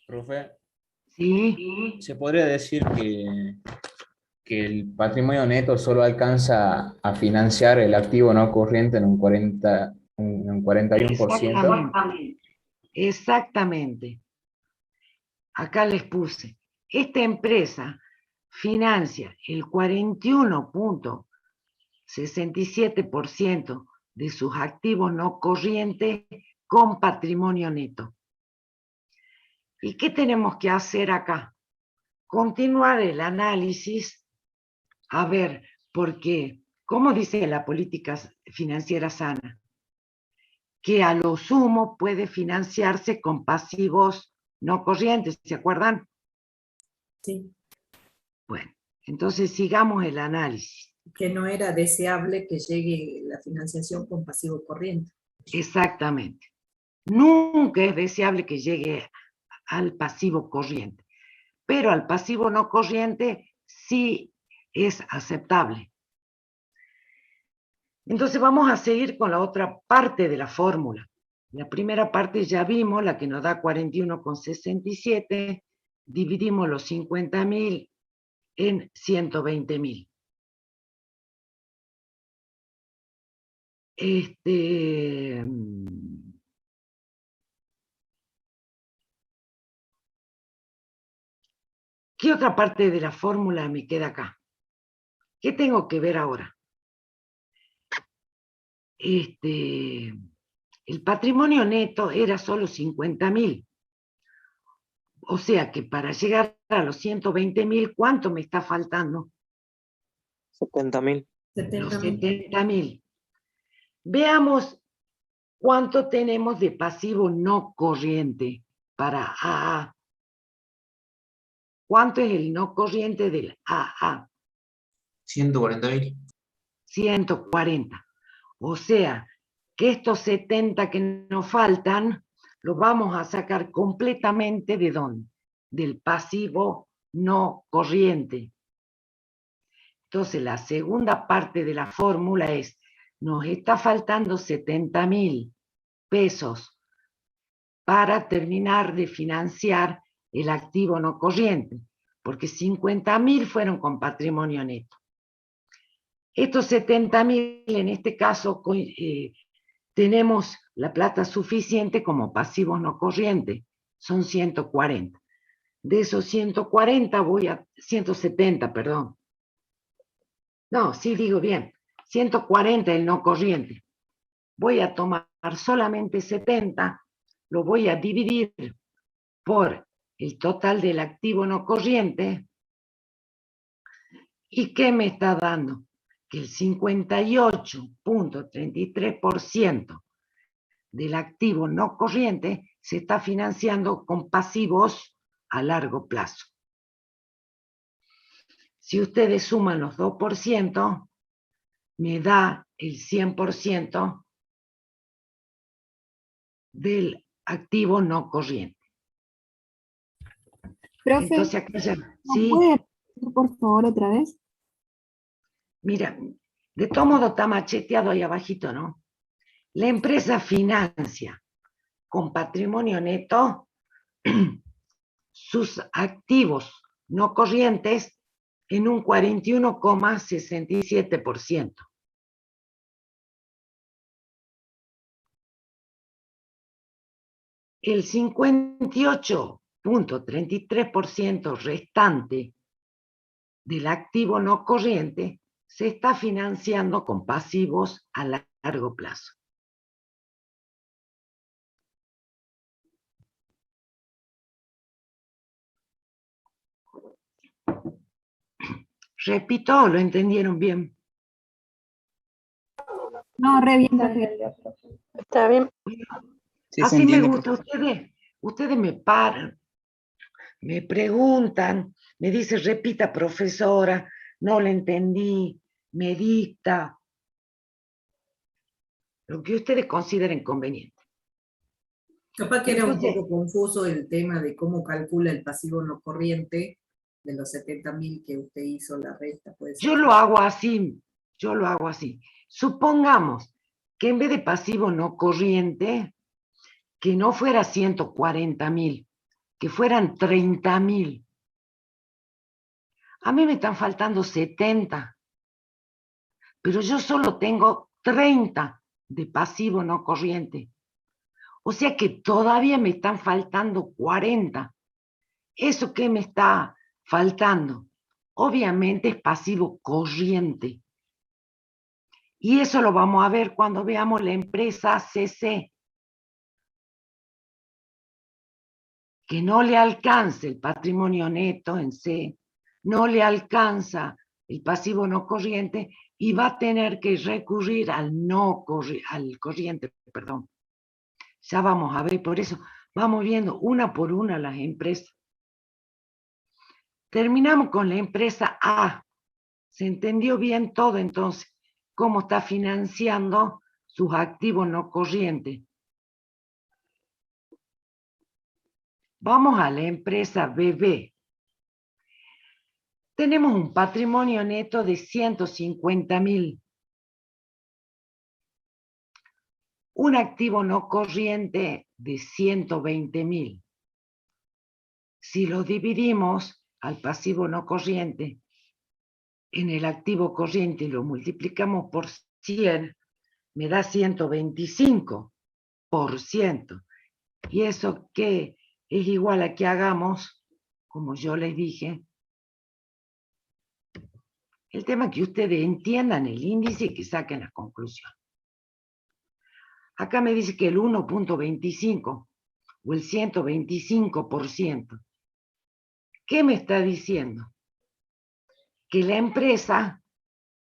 Profe, ¿Sí? ¿se podría decir que el patrimonio neto solo alcanza a financiar el activo no corriente en un 41%? Exactamente. Exactamente. Acá les puse. Esta empresa financia el 41.67% de sus activos no corrientes con patrimonio neto. ¿Y qué tenemos que hacer acá? Continuar el análisis, a ver, porque, ¿cómo dice la política financiera sana? Que a lo sumo puede financiarse con pasivos no corrientes, ¿se acuerdan? Sí. Bueno, entonces sigamos el análisis. Que no era deseable que llegue la financiación con pasivo corriente. Exactamente. Nunca es deseable que llegue al pasivo corriente, pero al pasivo no corriente sí es aceptable. Entonces vamos a seguir con la otra parte de la fórmula. La primera parte ya vimos, la que nos da 41,67, dividimos los 50.000 en 120.000. ¿Qué otra parte de la fórmula me queda acá? ¿Qué tengo que ver ahora? El patrimonio neto era solo 50.000. O sea que para llegar a los 120.000, ¿cuánto me está faltando? 70.000. Los 70.000. Veamos cuánto tenemos de pasivo no corriente para AA. ¿Cuánto es el no corriente del AA? 140.000. 140. O sea que estos 70 que nos faltan los vamos a sacar completamente ¿de dónde? Del pasivo no corriente. Entonces la segunda parte de la fórmula es, nos está faltando 70.000 pesos para terminar de financiar el activo no corriente, porque 50.000 fueron con patrimonio neto. Estos 70.000, en este caso, tenemos la plata suficiente como pasivos no corrientes, son 140. De esos 140 voy a 170, perdón. No, sí digo bien, 140 el no corriente. Voy a tomar solamente 70, lo voy a dividir por el total del activo no corriente. ¿Y qué me está dando? Que el 58.33% del activo no corriente se está financiando con pasivos a largo plazo. Si ustedes suman los 2%, me da el 100% del activo no corriente. Profe, Entonces aquí ya, ¿sí? ¿puede repetir por favor otra vez? Mira, de todo modo está macheteado ahí abajito, ¿no? La empresa financia con patrimonio neto sus activos no corrientes en un 41,67%. El 58.33% restante del activo no corriente se está financiando con pasivos a largo plazo. Repito, ¿lo entendieron bien? No, re bien, profe. Está bien. Sí, se Así me entiende, gusta. Ustedes me paran, me preguntan, me dicen, repita, profesora, no le entendí, me dicta. Lo que ustedes consideren conveniente. Capaz que era un Entonces, poco confuso el tema de cómo calcula el pasivo no corriente de los 70.000 que usted hizo la resta. Puede ser. yo lo hago así. Supongamos que en vez de pasivo no corriente, que no fuera 140.000, que fueran 30.000. A mí me están faltando 70, pero yo solo tengo 30 de pasivo no corriente. O sea que todavía me están faltando 40. ¿Eso qué me está faltando? Obviamente es pasivo corriente. Y eso lo vamos a ver cuando veamos la empresa CC. Que no le alcance el patrimonio neto en C, no le alcanza el pasivo no corriente y va a tener que recurrir al corriente, perdón. Ya vamos a ver, por eso vamos viendo una por una las empresas. Terminamos con la empresa A. ¿Se entendió bien todo entonces? ¿Cómo está financiando sus activos no corrientes? Vamos a la empresa BB. Tenemos un patrimonio neto de 150.000. Un activo no corriente de 120.000. Si lo dividimos al pasivo no corriente en el activo corriente y lo multiplicamos por 100, me da 125%. Y eso que es igual a que hagamos, como yo les dije, El tema es que ustedes entiendan el índice y que saquen la conclusión. Acá me dice que el 1.25 o el 125%. ¿Qué me está diciendo? Que la empresa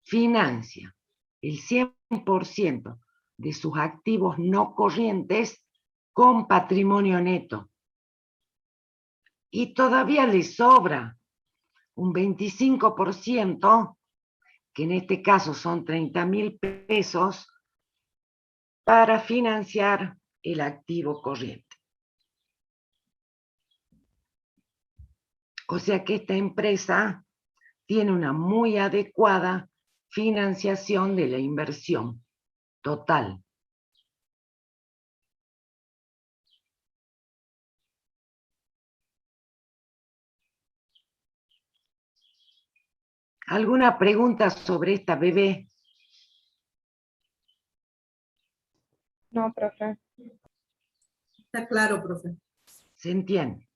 financia el 100% de sus activos no corrientes con patrimonio neto. Y todavía le sobra un 25%, que en este caso son 30.000 pesos, para financiar el activo corriente. O sea que esta empresa tiene una muy adecuada financiación de la inversión total. ¿Alguna pregunta sobre esta bebé? No, profe. Está claro, profe. ¿Se entiende?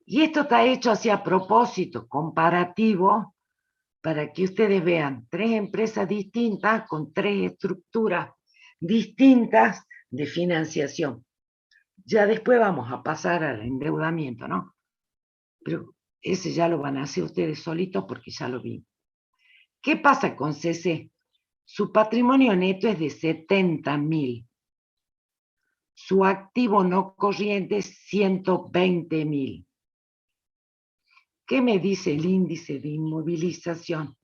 Y esto está hecho así a propósito, comparativo, para que ustedes vean 3 empresas distintas con 3 estructuras distintas de financiación. Ya después vamos a pasar al endeudamiento, ¿no? Pero ese ya lo van a hacer ustedes solitos porque ya lo vi. ¿Qué pasa con CC? Su patrimonio neto es de 70.000. Su activo no corriente es 120.000. ¿Qué me dice el índice de inmovilización?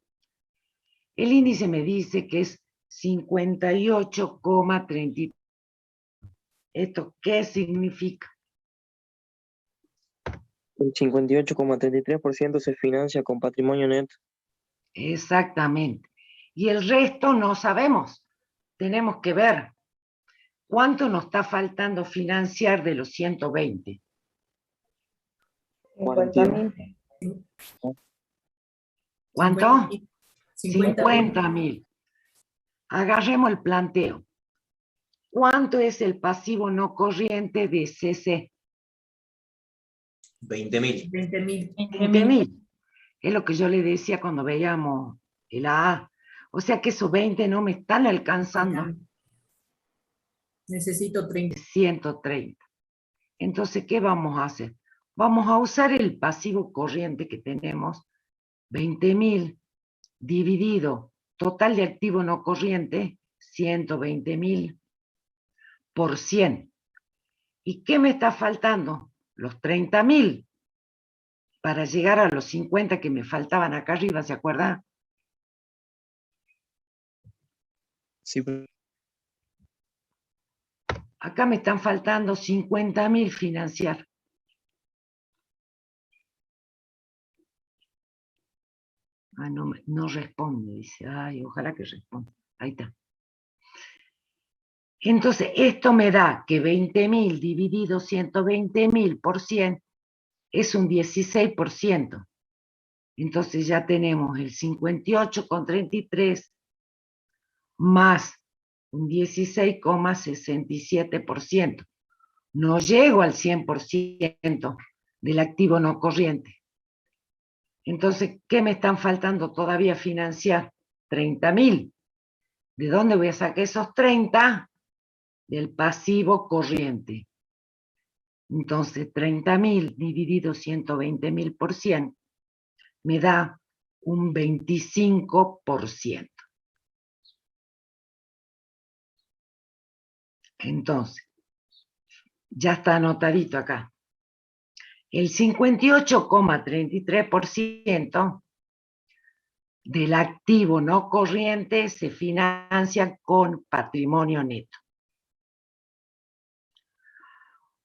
El índice me dice que es 58,33. ¿Esto qué significa? El 58,33% se financia con patrimonio neto. Exactamente. Y el resto no sabemos. Tenemos que ver cuánto nos está faltando financiar de los 120. 50.000. ¿Cuánto? 50.000. 50.000. Agarremos el planteo. ¿Cuánto es el pasivo no corriente de CC? 20.000. 20.000. 20.000. Es lo que yo le decía cuando veíamos el AA. O sea que esos 20 no me están alcanzando. Necesito 30. 130. Entonces, ¿qué vamos a hacer? Vamos a usar el pasivo corriente que tenemos, 20.000 dividido total de activo no corriente, 120.000 por 100. ¿Y qué me está faltando? Los 30.000 para llegar a los 50 que me faltaban acá arriba, ¿se acuerdan? Sí, Acá me están faltando 50.000 financiar. Ah, no responde, dice. Ay, ojalá que responda. Ahí está. Entonces, esto me da que 20.000 dividido 120.000 por 100 es un 16%. Entonces ya tenemos el 58,33 más un 16,67%. No llego al 100% del activo no corriente. Entonces, ¿qué me están faltando todavía financiar? 30.000. ¿De dónde voy a sacar esos 30? Del pasivo corriente. Entonces, 30.000 dividido 120.000 por 100 me da un 25%. Entonces, ya está anotadito acá. El 58,33% del activo no corriente se financia con patrimonio neto.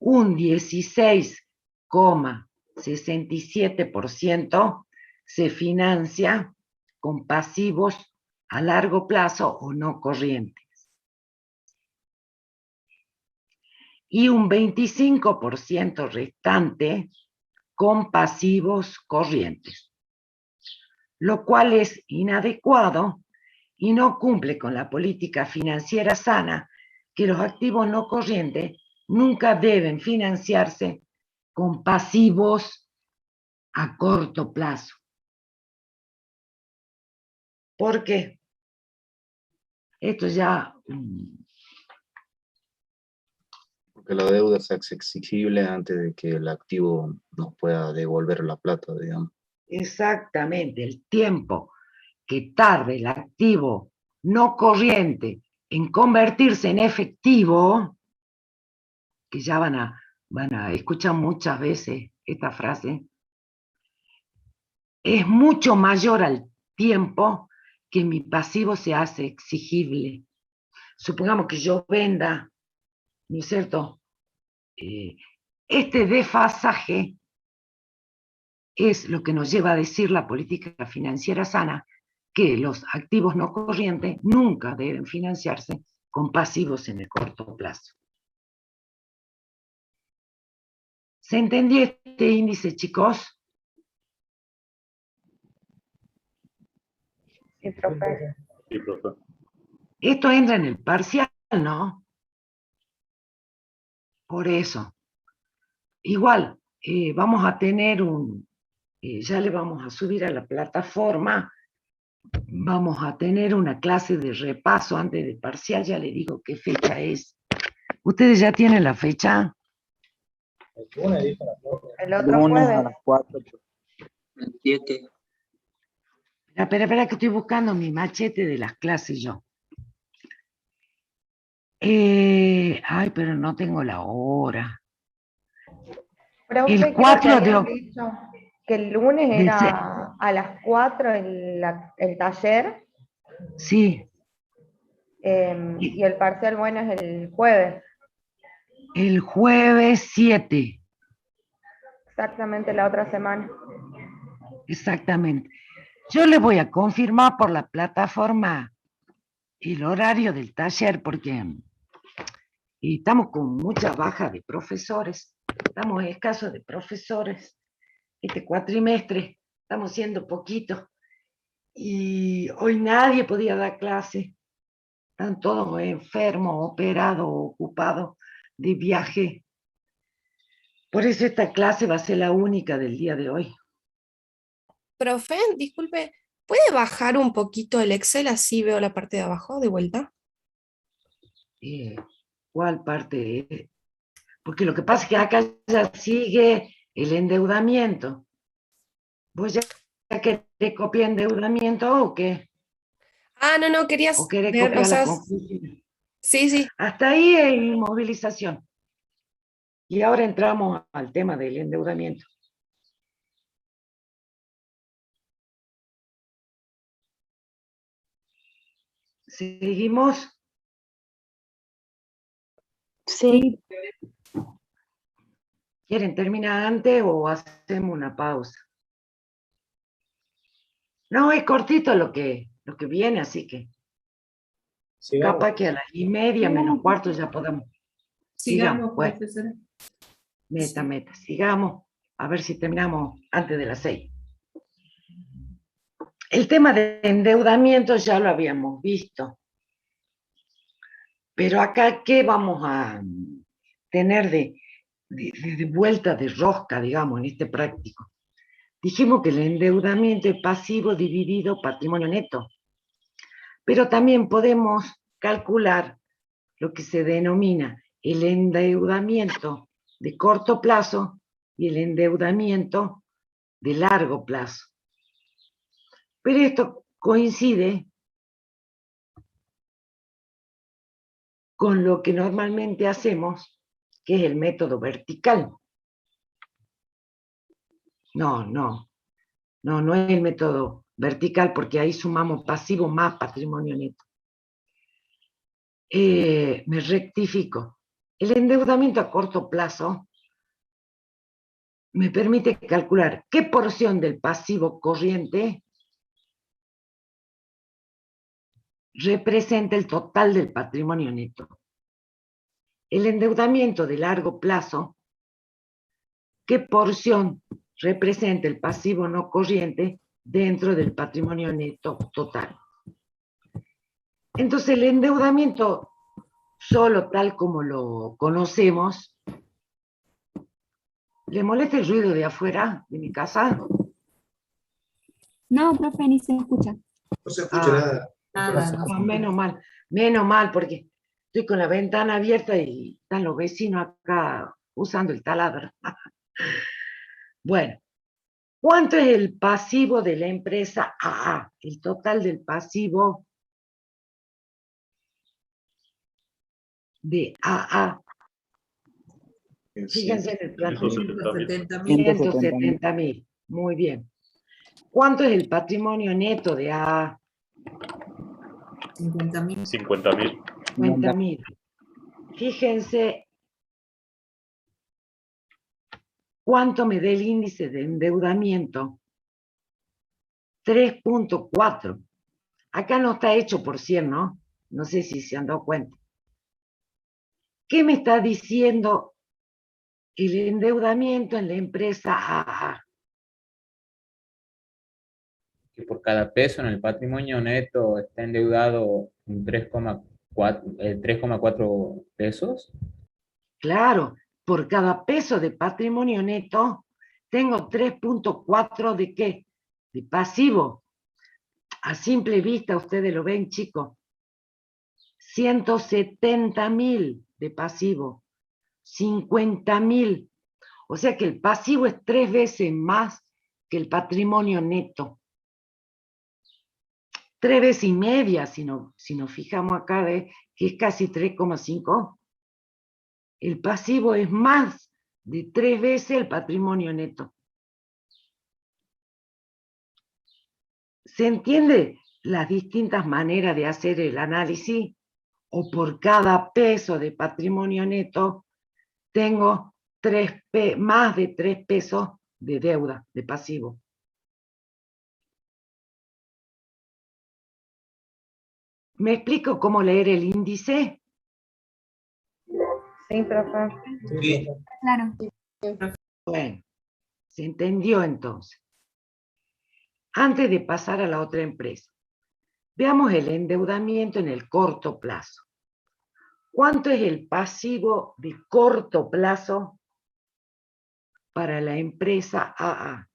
Un 16,67% se financia con pasivos a largo plazo o no corrientes. Y un 25% restante con pasivos corrientes, lo cual es inadecuado y no cumple con la política financiera sana, que los activos no corrientes nunca deben financiarse con pasivos a corto plazo. ¿Por qué? Esto ya... Porque la deuda se hace exigible antes de que el activo nos pueda devolver la plata, digamos. Exactamente, el tiempo que tarde el activo no corriente en convertirse en efectivo, que ya van a escuchar muchas veces esta frase, es mucho mayor al tiempo que mi pasivo se hace exigible. Supongamos que yo venda, ¿no es cierto? Este desfasaje es lo que nos lleva a decir la política financiera sana, que los activos no corrientes nunca deben financiarse con pasivos en el corto plazo. ¿Se entendió este índice, chicos? Sí, profe. Sí, profe. Esto entra en el parcial, ¿no? Por eso. Igual, vamos a tener ya le vamos a subir a la plataforma, vamos a tener una clase de repaso antes del parcial, ya le digo qué fecha es. ¿Ustedes ya tienen la fecha? El otro Lunes a jueves. las 4. El 7. Espera, que estoy buscando mi machete de las clases yo. Ay, pero no tengo la hora. Profe, El creo que 4 de habían octubre. dicho que el lunes era a las 4 el taller, Sí, y el parcial, bueno, es el jueves, el jueves 7, exactamente la otra semana. exactamente. Yo le voy a confirmar por la plataforma el horario del taller porque estamos con mucha baja de profesores, estamos escasos de profesores. Este cuatrimestre estamos siendo poquitos y hoy nadie podía dar clase. Están todos enfermos, operados, ocupados de viaje. Por eso esta clase va a ser la única del día de hoy. Profe, disculpe, ¿puede bajar un poquito el Excel así veo la parte de abajo de vuelta? ¿Cuál parte? Porque lo que pasa es que acá ya sigue el endeudamiento. ¿Vos ya querés copiar endeudamiento o qué? Ah, no, quería ¿O querés ver, o copiar la sea, conclusión? sí. Hasta ahí es inmovilización. Y ahora entramos al tema del endeudamiento. ¿Seguimos? Sí. ¿Quieren terminar antes o hacemos una pausa? No, es cortito lo que viene, así que capaz que a las 1:30 menos cuarto ya podamos. Sigamos, Bueno, profesora. meta, sigamos, a ver si terminamos antes de las 6. El tema de endeudamiento ya lo habíamos visto, pero acá, ¿qué vamos a tener de vuelta de rosca, digamos, en este práctico? Dijimos que el endeudamiento es pasivo dividido patrimonio neto, pero también podemos calcular lo que se denomina el endeudamiento de corto plazo y el endeudamiento de largo plazo. Pero esto coincide con lo que normalmente hacemos, que es el método vertical. No es el método vertical porque ahí sumamos pasivo más patrimonio neto. Me rectifico. El endeudamiento a corto plazo me permite calcular qué porción del pasivo corriente representa el total del patrimonio neto. El endeudamiento de largo plazo, qué porción representa el pasivo no corriente dentro del patrimonio neto total. Entonces el endeudamiento solo tal como lo conocemos. ¿Le molesta el ruido de afuera de mi casa? No, profe, ni se escucha. No se escucha nada. Nada, no. Menos mal, porque estoy con la ventana abierta y están los vecinos acá usando el taladro. Bueno, ¿cuánto es el pasivo de la empresa AA? El total del pasivo de AA. Fíjense en el plan. 170.000. Muy bien. ¿Cuánto es el patrimonio neto de AA? 50.000. 50.000. 50.000. Fíjense cuánto me da el índice de endeudamiento. 3.4. Acá no está hecho por 100, ¿no? No sé si se han dado cuenta. ¿Qué me está diciendo el endeudamiento en la empresa AA? Que por cada peso en el patrimonio neto está endeudado en 3,4 pesos. Claro, por cada peso de patrimonio neto, tengo 3.4 de ¿qué? De pasivo. A simple vista, ustedes lo ven, chicos. 170.000 de pasivo. 50.000. O sea que el pasivo es 3 veces más que el patrimonio neto. 3 veces y media, si nos fijamos acá, que es casi 3,5. El pasivo es más de 3 veces el patrimonio neto. ¿Se entiende las distintas maneras de hacer el análisis? O por cada peso de patrimonio neto, tengo más de 3 pesos de deuda, de pasivo. ¿Me explico cómo leer el índice? Sí, profe. Sí. Claro. Bueno, se entendió entonces. Antes de pasar a la otra empresa, veamos el endeudamiento en el corto plazo. ¿Cuánto es el pasivo de corto plazo para la empresa AA?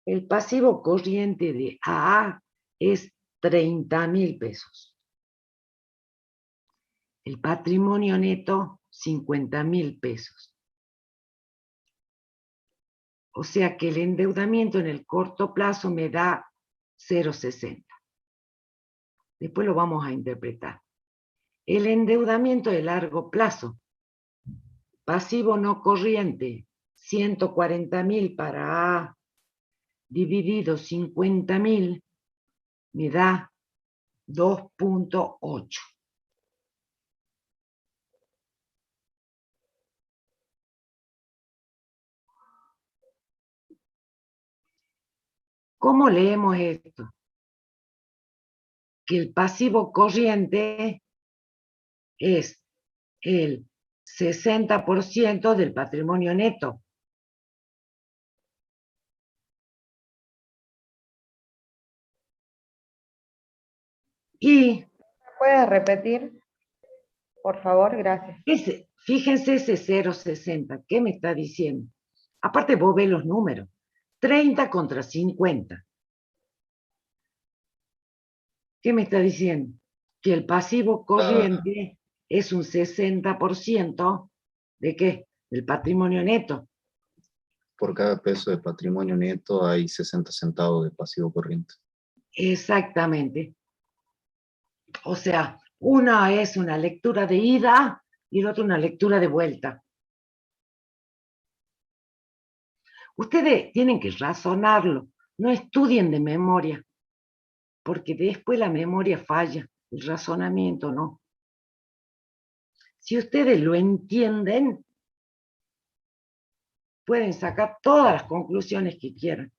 El pasivo corriente de AA es 30.000 pesos. El patrimonio neto, 50.000 pesos. O sea que el endeudamiento en el corto plazo me da 0,60. Después lo vamos a interpretar. El endeudamiento de largo plazo, pasivo no corriente, 140.000 para A, dividido 50.000, me da 2.8. ¿Cómo leemos esto? Que el pasivo corriente es el 60% del patrimonio neto. Y ¿Puedes repetir? Por favor, gracias. fíjense ese 0,60, ¿qué me está diciendo? Aparte vos ves los números, 30 contra 50. ¿Qué me está diciendo? Que el pasivo corriente es un 60% ¿de qué? Del patrimonio neto. Por cada peso de patrimonio neto hay 60 centavos de pasivo corriente. Exactamente. O sea, una es una lectura de ida y el otro una lectura de vuelta. Ustedes tienen que razonarlo, no estudien de memoria, porque después la memoria falla, el razonamiento no. Si ustedes lo entienden, pueden sacar todas las conclusiones que quieran.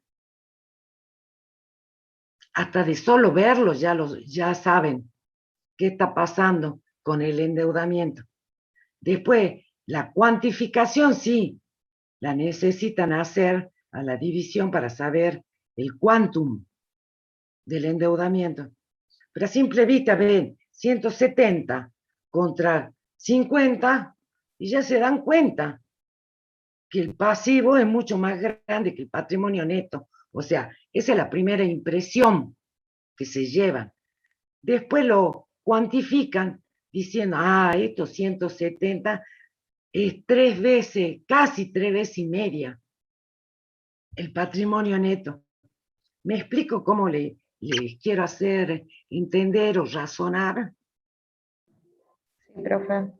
Hasta de solo verlo ya saben qué está pasando con el endeudamiento. Después, la cuantificación sí, la necesitan hacer a la división para saber el quantum del endeudamiento. Pero a simple vista ven 170 contra 50 y ya se dan cuenta que el pasivo es mucho más grande que el patrimonio neto. O sea, esa es la primera impresión que se llevan. Después lo cuantifican diciendo, esto 170 es 3 veces, casi 3 veces y media el patrimonio neto. ¿Me explico cómo les quiero hacer entender o razonar? Sí, profe.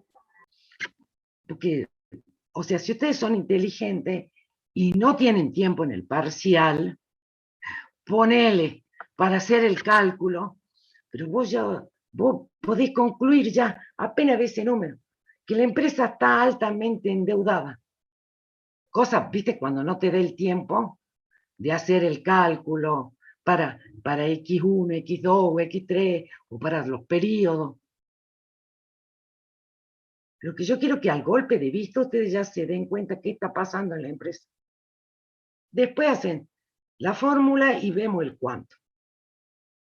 Porque, o sea, si ustedes son inteligentes y no tienen tiempo en el parcial, ponele para hacer el cálculo, pero vos podés concluir ya, apenas ves ese número, que la empresa está altamente endeudada. Cosa, viste, cuando no te dé el tiempo de hacer el cálculo para X1, X2 o X3 o para los periodos. Lo que yo quiero que al golpe de vista ustedes ya se den cuenta qué está pasando en la empresa. Después hacen la fórmula y vemos el cuánto.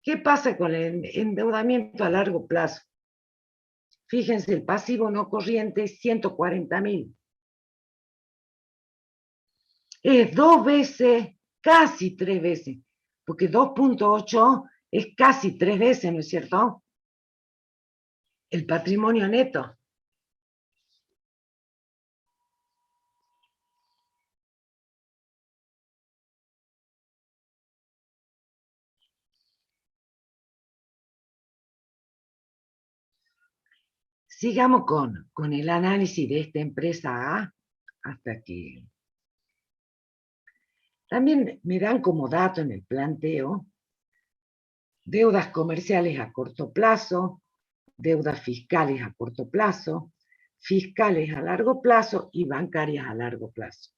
¿Qué pasa con el endeudamiento a largo plazo? Fíjense, el pasivo no corriente es 140.000. Es 2 veces, casi 3 veces, porque 2.8 es casi 3 veces, ¿no es cierto? El patrimonio neto. Sigamos con el análisis de esta empresa A, hasta que... También me dan como dato en el planteo deudas comerciales a corto plazo, deudas fiscales a corto plazo, fiscales a largo plazo y bancarias a largo plazo.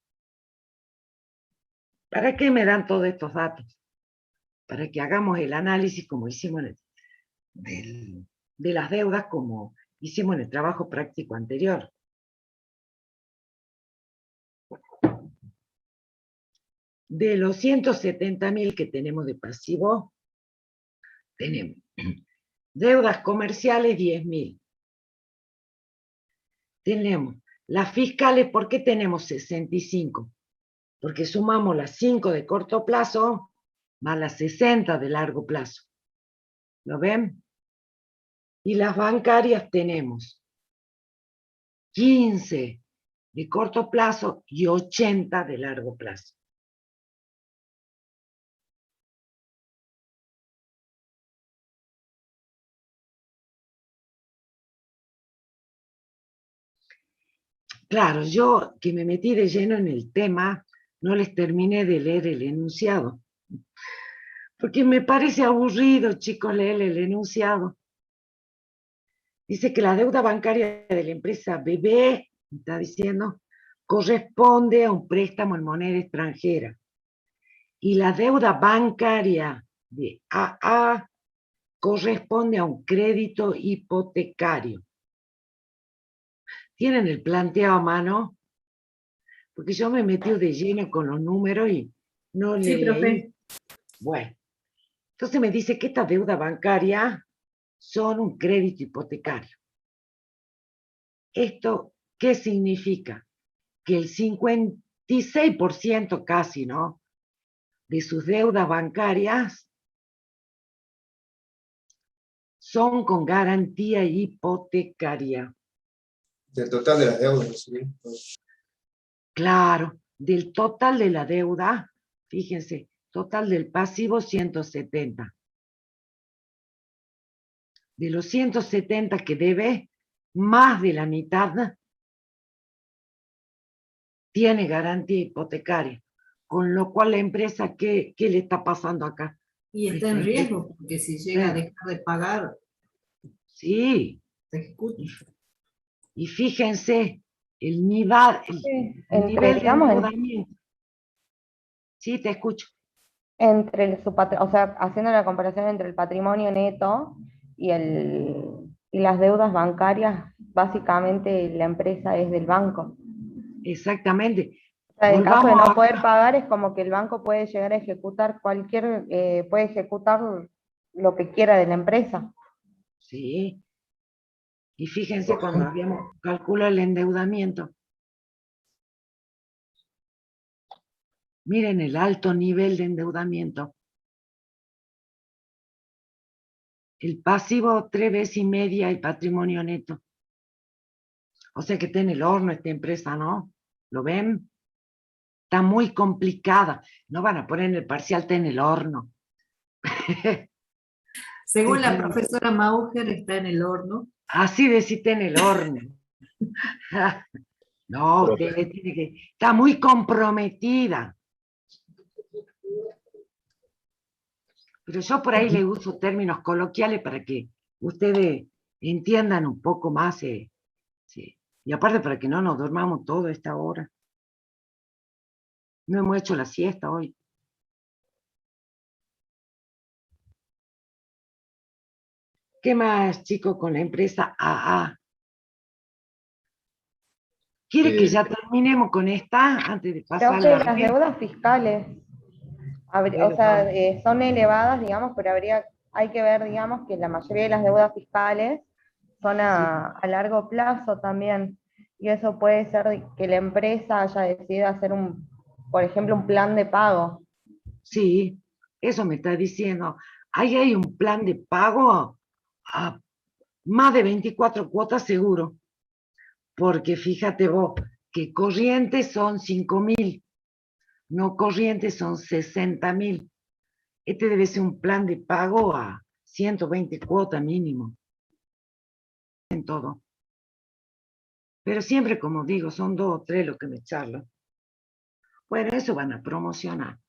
¿Para qué me dan todos estos datos? Para que hagamos el análisis como hicimos de las deudas como hicimos en el trabajo práctico anterior. De los 170.000 que tenemos de pasivo, tenemos deudas comerciales 10.000. Tenemos las fiscales, ¿por qué tenemos 65? Porque sumamos las 5 de corto plazo más las 60 de largo plazo. ¿Lo ven? Y las bancarias tenemos 15 de corto plazo y 80 de largo plazo. Claro, yo que me metí de lleno en el tema, no les terminé de leer el enunciado. Porque me parece aburrido, chicos, leer el enunciado. Dice que la deuda bancaria de la empresa BB, está diciendo, corresponde a un préstamo en moneda extranjera. Y la deuda bancaria de AA corresponde a un crédito hipotecario. ¿Tienen el planteo a mano? Porque yo me metí de lleno con los números y no le Sí, profe. leí. Bueno, entonces me dice que esta deuda bancaria son un crédito hipotecario. ¿Esto qué significa? Que el 56% casi, ¿no?, de sus deudas bancarias son con garantía hipotecaria. Del total de las deudas, ¿sí? Claro, del total de la deuda, fíjense, total del pasivo 170. De los 170 que debe, más de la mitad tiene garantía hipotecaria. Con lo cual la empresa, ¿qué le está pasando acá? Y está en riesgo, porque si llega a dejar de pagar, Sí. se ejecuta. Y fíjense, el nivel de endeudamiento. Sí, te escucho. O sea, haciendo la comparación entre el patrimonio neto y las deudas bancarias, básicamente la empresa es del banco. Exactamente. O sea, en caso de Volvamos no a- poder pagar, es como que el banco puede llegar a ejecutar puede ejecutar lo que quiera de la empresa. Sí. Y fíjense cuando habíamos calculado el endeudamiento. Miren el alto nivel de endeudamiento. el pasivo 3 veces y media el patrimonio neto. O sea que está en el horno esta empresa, ¿no? ¿Lo ven? Está muy complicada. No van a poner en el parcial, está en el horno. Según la profesora Mauger, está en el horno. Así deciste en el horno. No, usted tiene que... Está muy comprometida. Pero yo por ahí le uso términos coloquiales para que ustedes entiendan un poco más. Sí. Y aparte para que no nos dormamos toda esta hora. No hemos hecho la siesta hoy. ¿Qué más, chicos, con la empresa AA? ¿Quiere que ya terminemos con esta antes de pasar Creo a que las deudas fiscales, o sea, son elevadas, digamos, pero hay que ver, digamos, que la mayoría de las deudas fiscales son a largo plazo también, y eso puede ser que la empresa haya decidido hacer por ejemplo, un plan de pago. Sí, eso me está diciendo. Ahí hay un plan de pago a más de 24 cuotas seguro, porque fíjate vos, que corrientes son 5.000, no corrientes son 60.000. Este debe ser un plan de pago a 120 cuotas mínimo. En todo. Pero siempre, como digo, son 2 o 3 los que me charlan. Bueno, eso van a promocionar.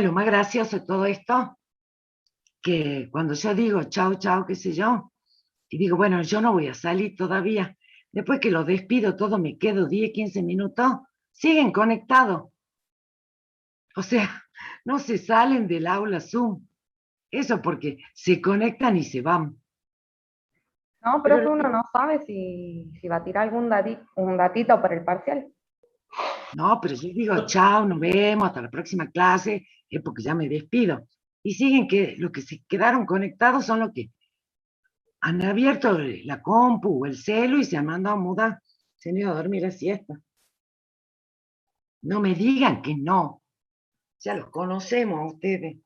Lo más gracioso de todo esto, que cuando yo digo chao, chao, qué sé yo, y digo, bueno, yo no voy a salir todavía. Después que los despido todo, me quedo 10, 15 minutos, siguen conectados. O sea, no se salen del aula Zoom. Eso porque se conectan y se van. No, pero uno no sabe si va a tirar un datito para el parcial. No, pero yo digo, chao, nos vemos, hasta la próxima clase, es porque ya me despido. Y siguen que los que se quedaron conectados son los que han abierto la compu o el celu y se han mandado a mudar. Se han ido a dormir la siesta. No me digan que no. Ya los conocemos a ustedes.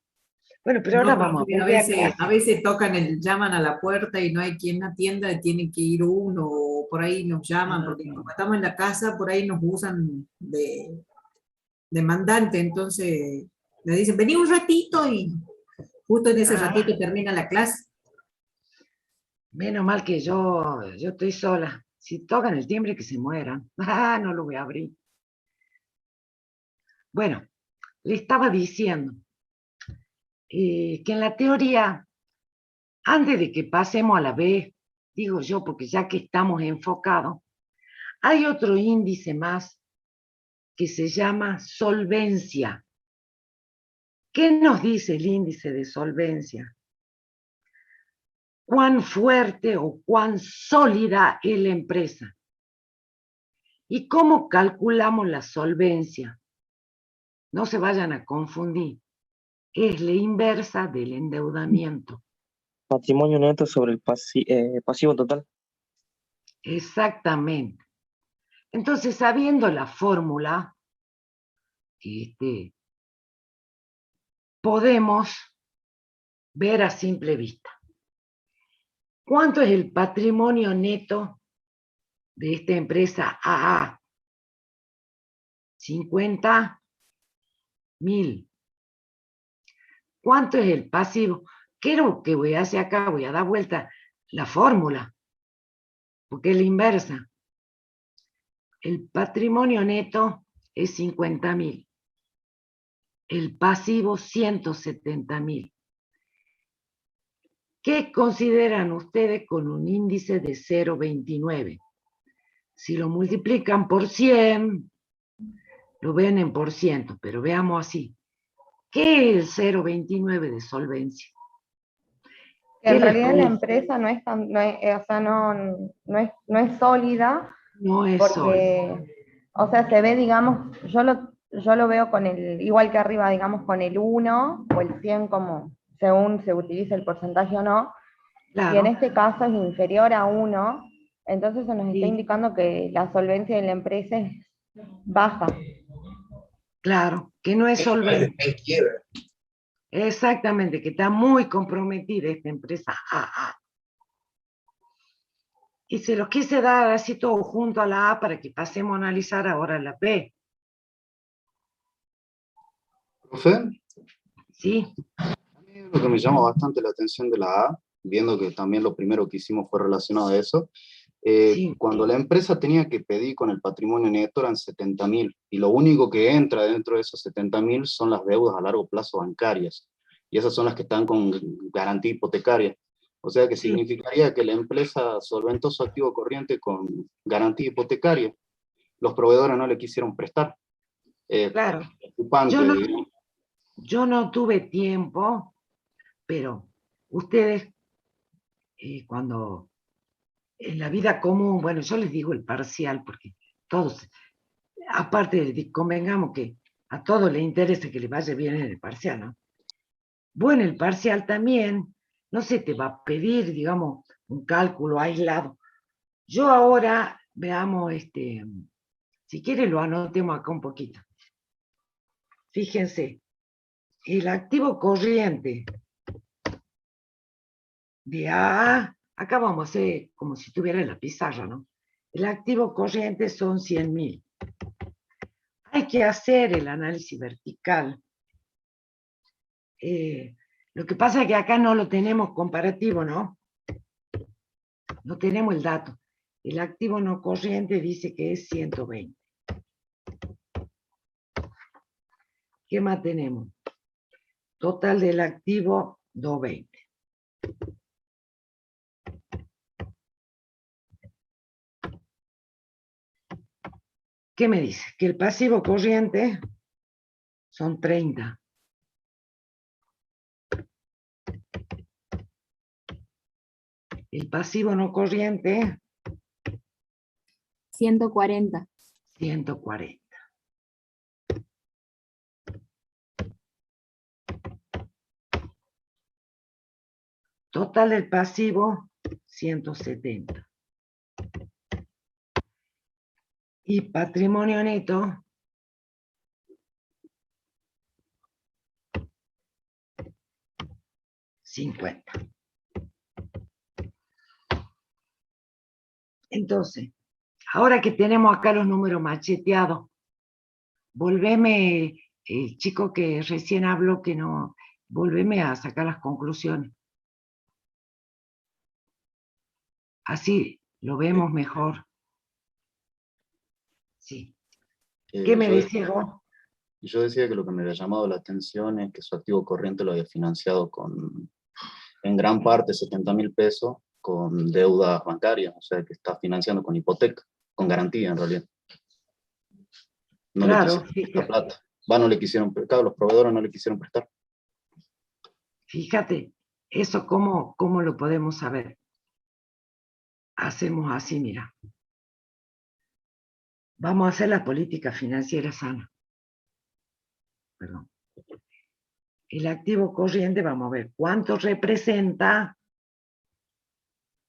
Bueno, pero ahora vamos a volver a veces llaman a la puerta y no hay quien atienda, y tiene que ir uno, o por ahí nos llaman, porque como estamos en la casa, por ahí nos usan de mandante, entonces le dicen, vení un ratito, y justo en ese ratito termina la clase. Menos mal que yo estoy sola. Si tocan el timbre, que se mueran. No lo voy a abrir. Bueno, le estaba diciendo que en la teoría, antes de que pasemos a la B, digo yo, porque ya que estamos enfocados, hay otro índice más que se llama solvencia. ¿Qué nos dice el índice de solvencia? Cuán fuerte o cuán sólida es la empresa. ¿Y cómo calculamos la solvencia? No se vayan a confundir. Es la inversa del endeudamiento. Patrimonio neto sobre el pasivo total. Exactamente. Entonces, sabiendo la fórmula, podemos ver a simple vista. ¿Cuánto es el patrimonio neto de esta empresa AA? 50.000. ¿Cuánto es el pasivo? ¿Qué es lo que voy a hacer acá? Voy a dar vuelta la fórmula, porque es la inversa. El patrimonio neto es 50.000. El pasivo 170.000. ¿Qué consideran ustedes con un índice de 0,29? Si lo multiplican por 100, lo ven en por ciento, pero veamos así. ¿Qué es el 0,29 de solvencia? En realidad la empresa no es sólida. No es porque, sólida. O sea, se ve, digamos, yo lo veo igual que arriba, digamos, con el 1 o el 100, como según se utilice el porcentaje o no. Claro. Y en este caso es inferior a 1, entonces se nos está indicando que la solvencia de la empresa es baja. Claro, que no es solvente. Exactamente, que está muy comprometida esta empresa AA. Y se los quise dar así todo junto a la A para que pasemos a analizar ahora la B. Profe, Sí, lo que me llama bastante la atención de la A, viendo que también lo primero que hicimos fue relacionado a eso, sí, cuando la empresa tenía que pedir con el patrimonio neto eran 70.000, y lo único que entra dentro de esos 70.000 son las deudas a largo plazo bancarias, y esas son las que están con garantía hipotecaria. O sea que sí, significaría que la empresa solventó su activo corriente con garantía hipotecaria. Los proveedores no le quisieron prestar. claro. Preocupante, Yo no, digamos. yo no tuve tiempo, pero ustedes cuando en la vida común, bueno, yo les digo el parcial, porque todos, aparte de convengamos que a todos les interesa que le vaya bien en el parcial, ¿no? Bueno, el parcial también, no se te va a pedir, digamos, un cálculo aislado. Yo ahora, veamos, si quiere lo anotemos acá un poquito. Fíjense, el activo corriente de AA, acá vamos a hacer como si tuviera la pizarra, ¿no? El activo corriente son 100.000. Hay que hacer el análisis vertical. Lo que pasa es que acá no lo tenemos comparativo, ¿no? No tenemos el dato. El activo no corriente dice que es 120. ¿Qué más tenemos? Total del activo, 220. ¿Qué me dice? Que el pasivo corriente son 30. El pasivo no corriente, 140. 140. Total del pasivo, 170. Y patrimonio neto, 50. Entonces, ahora que tenemos acá los números macheteados, volveme, el chico que recién habló que no, volveme a sacar las conclusiones. Así lo vemos mejor. Sí. ¿Qué me decís vos? Yo decía que lo que me había llamado la atención es que su activo corriente lo había financiado en gran parte 70.000 pesos con deudas bancarias, o sea que está financiando con hipoteca, con garantía en realidad. No le Claro, quisieron prestar plata. No le quisieron prestar, los proveedores no le quisieron prestar. Fíjate, eso cómo lo podemos saber. Hacemos así, mira. Vamos a hacer la política financiera sana. Perdón. El activo corriente, vamos a ver cuánto representa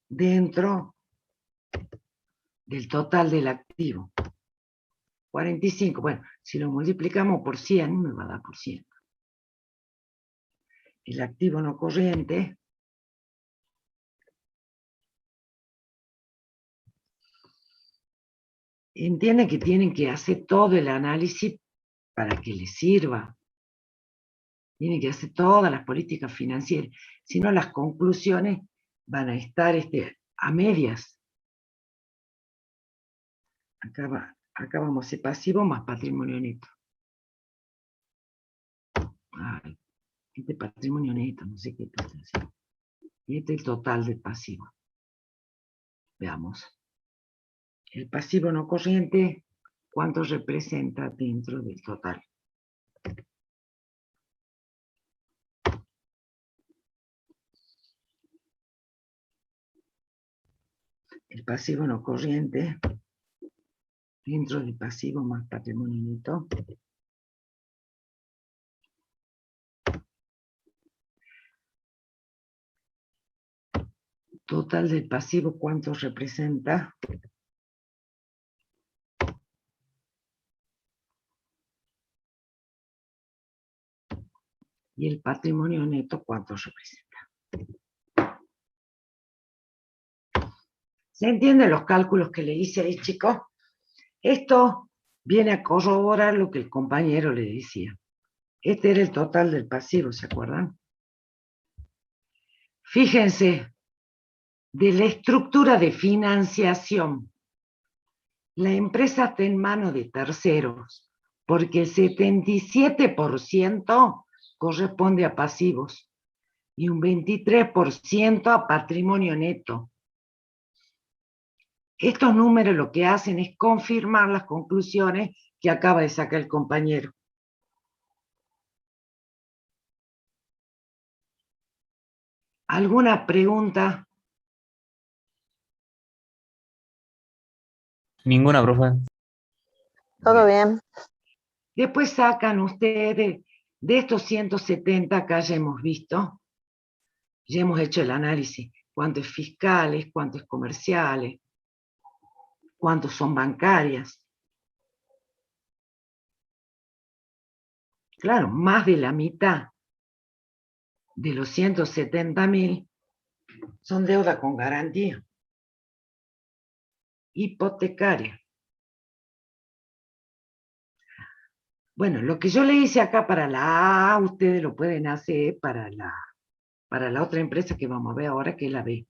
dentro del total del activo. 45, bueno, si lo multiplicamos por 100, me va a dar por 100. El activo no corriente entiende que tienen que hacer todo el análisis para que les sirva. Tienen que hacer todas las políticas financieras. Si no, las conclusiones van a estar a medias. Acá vamos a hacer pasivo más patrimonio neto. Ay, patrimonio neto, no sé qué pasa. Y este es el total del pasivo. Veamos. El pasivo no corriente, ¿cuánto representa dentro del total? El pasivo no corriente, dentro del pasivo más patrimonio neto. Total del pasivo, ¿cuánto representa? y el patrimonio neto cuánto representa. ¿Se entienden los cálculos que le hice ahí, chicos? Esto viene a corroborar lo que el compañero le decía. Este era el total del pasivo, ¿se acuerdan? Fíjense, de la estructura de financiación, la empresa está en manos de terceros, porque el 77% corresponde a pasivos y un 23% a patrimonio neto. Estos números lo que hacen es confirmar las conclusiones que acaba de sacar el compañero. ¿Alguna pregunta? Ninguna, profe. Todo bien. Después sacan ustedes de estos 170 que ya hemos visto, ya hemos hecho el análisis, cuánto es fiscales, cuánto es comerciales, cuántos son bancarias. Claro, más de la mitad de los 170.000 son deuda con garantía hipotecaria. Bueno, lo que yo le hice acá para la A, ustedes lo pueden hacer para la otra empresa que vamos a ver ahora, que es la B.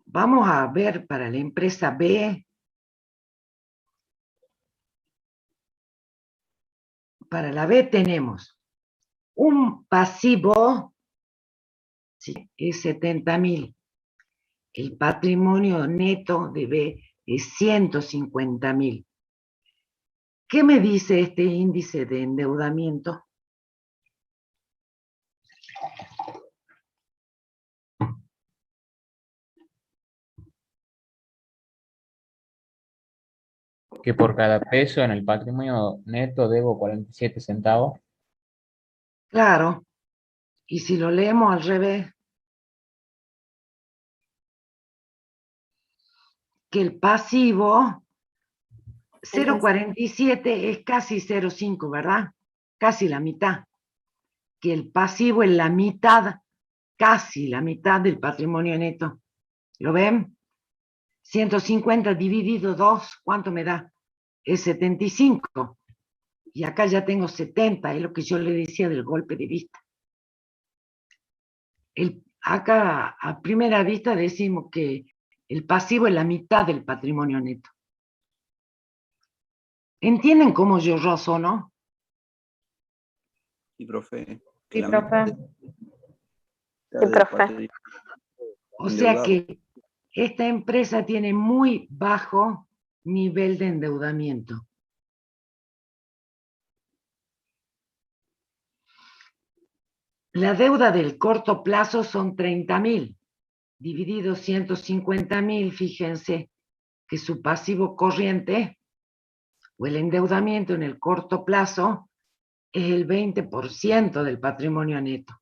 Vamos a ver para la empresa B. Para la B tenemos un pasivo, sí, es 70.000. El patrimonio neto de B es 150.000. ¿Qué me dice este índice de endeudamiento? Que por cada peso en el patrimonio neto debo 47 centavos. Claro, y si lo leemos al revés, que el pasivo 0,47 es casi 0,5, ¿verdad? Casi la mitad. Que el pasivo es la mitad, casi la mitad del patrimonio neto. ¿Lo ven? 150 dividido 2, ¿cuánto me da? Es 75. Y acá ya tengo 70, es lo que yo le decía del golpe de vista. Acá a primera vista decimos que el pasivo es la mitad del patrimonio neto. ¿Entienden cómo yo razono? Sí, profe. Sí, profe. Sí, profe. O sea que esta empresa tiene muy bajo nivel de endeudamiento. La deuda del corto plazo son 30.000, dividido 150.000, fíjense que su pasivo corriente o el endeudamiento en el corto plazo es el 20% del patrimonio neto.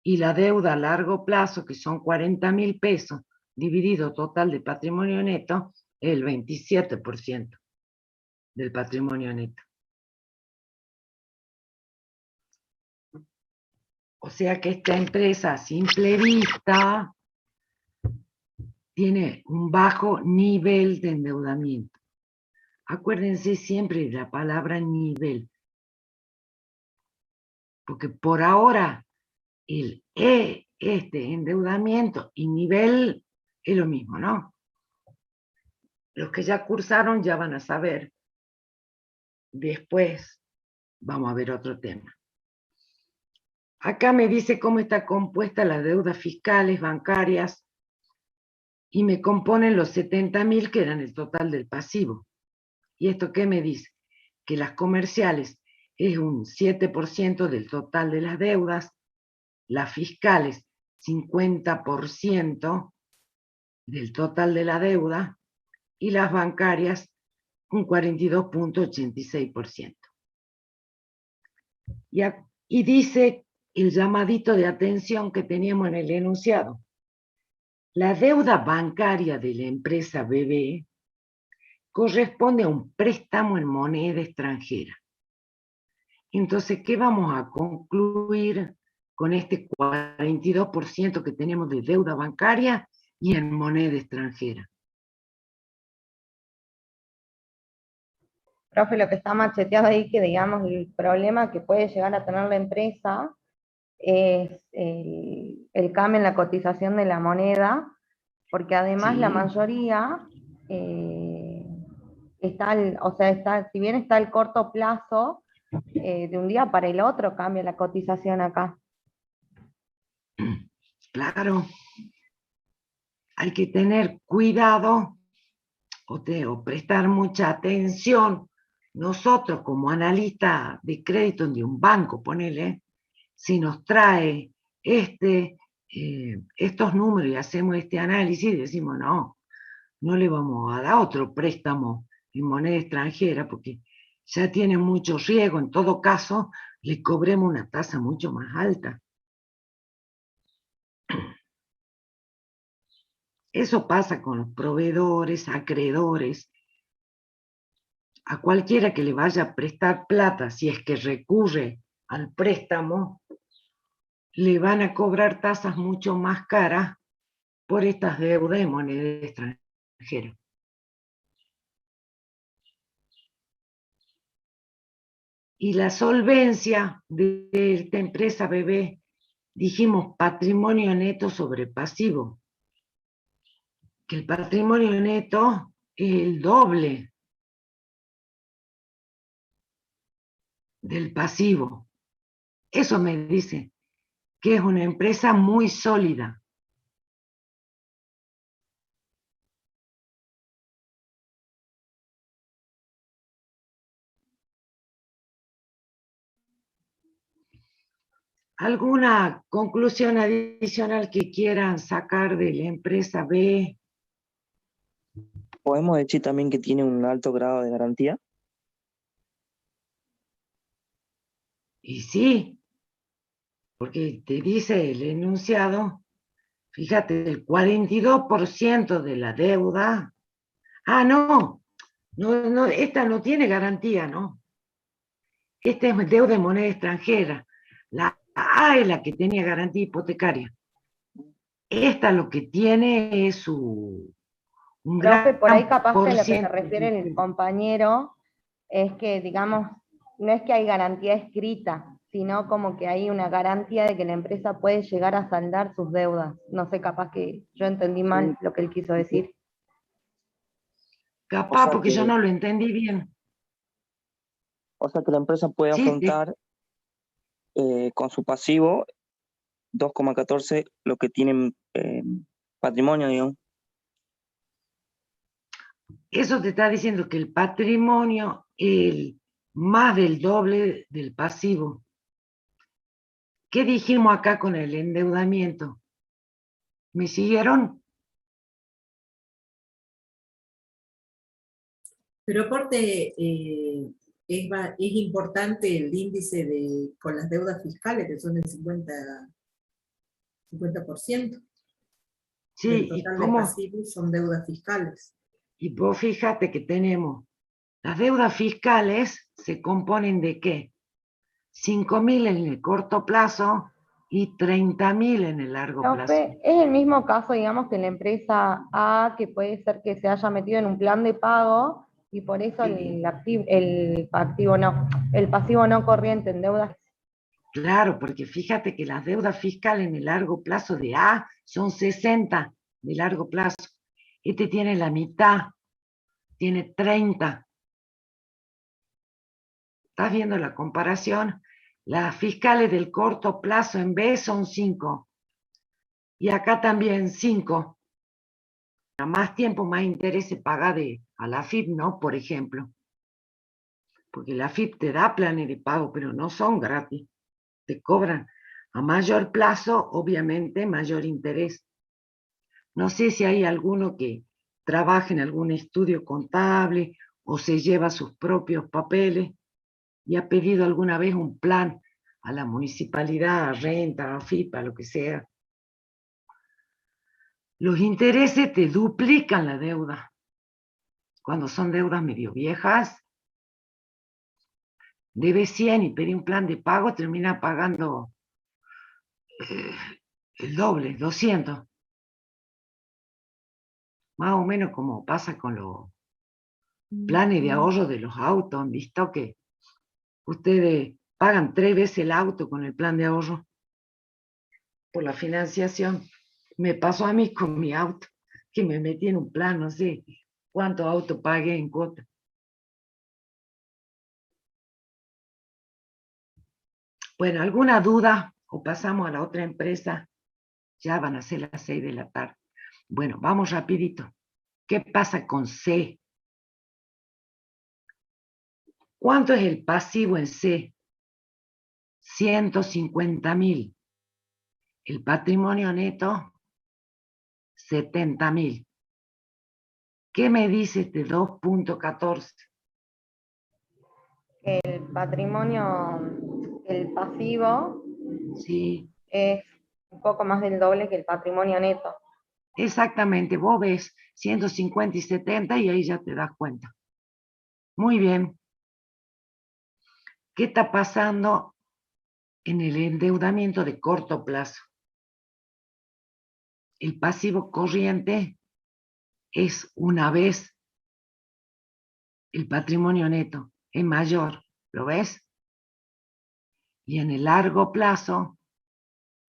Y la deuda a largo plazo, que son 40.000 pesos, dividido total de patrimonio neto, es el 27% del patrimonio neto. O sea que esta empresa a simple vista tiene un bajo nivel de endeudamiento. Acuérdense siempre de la palabra nivel. Porque por ahora este endeudamiento y nivel es lo mismo, ¿no? Los que ya cursaron ya van a saber. Después vamos a ver otro tema. Acá me dice cómo está compuesta las deudas fiscales, bancarias, y me componen los 70.000 que eran el total del pasivo. ¿Y esto qué me dice? Que las comerciales es un 7% del total de las deudas, las fiscales 50% del total de la deuda y las bancarias un 42,86%. Y dice el llamadito de atención que teníamos en el enunciado. La deuda bancaria de la empresa BB corresponde a un préstamo en moneda extranjera. Entonces, ¿qué vamos a concluir con este 42% que tenemos de deuda bancaria y en moneda extranjera? Profe, lo que está macheteado ahí, que digamos el problema que puede llegar a tener la empresa es el cambio en la cotización de la moneda, porque además la Sí. mayoría si bien está el corto plazo, de un día para el otro cambia la cotización acá. Claro. Hay que tener cuidado o prestar mucha atención. Nosotros como analistas de crédito de un banco, ponele, si nos trae estos números y hacemos este análisis, decimos no le vamos a dar otro préstamo en moneda extranjera porque ya tiene mucho riesgo. En todo caso, le cobremos una tasa mucho más alta. Eso pasa con los proveedores, acreedores, a cualquiera que le vaya a prestar plata, si es que recurre al préstamo, le van a cobrar tasas mucho más caras por estas deudas de moneda extranjera. Y la solvencia de esta empresa BB, dijimos patrimonio neto sobre pasivo, que el patrimonio neto es el doble del pasivo. Eso me dice que es una empresa muy sólida. ¿Alguna conclusión adicional que quieran sacar de la empresa B? ¿Podemos decir también que tiene un alto grado de garantía? Y sí, porque te dice el enunciado, fíjate, el 42% de la deuda. Ah, no, esta no tiene garantía, ¿no? Esta es deuda de moneda extranjera. La A es la que tenía garantía hipotecaria. Esta lo que tiene es un Profe, por ahí capaz que por a lo que se ciento. refiere el compañero es que, digamos, no es que hay garantía escrita, sino como que hay una garantía de que la empresa puede llegar a saldar sus deudas. No sé, capaz que yo entendí mal lo que él quiso decir. Capaz, porque yo no lo entendí bien. O sea que la empresa puede Sí, afrontar con su pasivo 2,14 lo que tienen patrimonio, digamos. Eso te está diciendo que el patrimonio es más del doble del pasivo. ¿Qué dijimos acá con el endeudamiento? ¿Me siguieron? Pero aparte, es importante el índice con las deudas fiscales, que son el 50%. Sí, del ¿y total de cómo? pasivos son deudas fiscales. Y vos fíjate que tenemos, las deudas fiscales se componen de ¿qué? 5.000 en el corto plazo y 30.000 en el largo plazo. Profe, es el mismo caso, digamos, que la empresa A, que puede ser que se haya metido en un plan de pago y por eso el pasivo no corriente en deudas. Claro, porque fíjate que las deudas fiscales en el largo plazo de A son 60 de largo plazo. Este tiene la mitad, tiene 30. ¿Estás viendo la comparación? Las fiscales del corto plazo en B son 5. Y acá también 5. A más tiempo, más interés se paga a la AFIP, ¿no? Por ejemplo. Porque la AFIP te da planes de pago, pero no son gratis. Te cobran a mayor plazo, obviamente, mayor interés. No sé si hay alguno que trabaje en algún estudio contable o se lleva sus propios papeles y ha pedido alguna vez un plan a la municipalidad, a renta, a FIPA, lo que sea. Los intereses te duplican la deuda. Cuando son deudas medio viejas, debes 100 y pedí un plan de pago, termina pagando el doble, 200. Más o menos como pasa con los planes de ahorro de los autos. Han visto que ustedes pagan 3 veces el auto con el plan de ahorro por la financiación. Me pasó a mí con mi auto, que me metí en un plan, no sé cuánto auto pagué en cuota. Bueno, ¿alguna duda? O pasamos a la otra empresa. Ya van a ser las 6 de la tarde. Bueno, vamos rapidito. ¿Qué pasa con C? ¿Cuánto es el pasivo en C? 150.000. El patrimonio neto, 70.000. ¿Qué me dice este 2.14? El patrimonio, el pasivo, Sí, es un poco más del doble que el patrimonio neto. exactamente. Vos ves 150 y 70 y ahí ya te das cuenta. Muy bien. ¿Qué está pasando en el endeudamiento de corto plazo? El pasivo corriente es una vez el patrimonio neto, es mayor, ¿lo ves? Y en el largo plazo,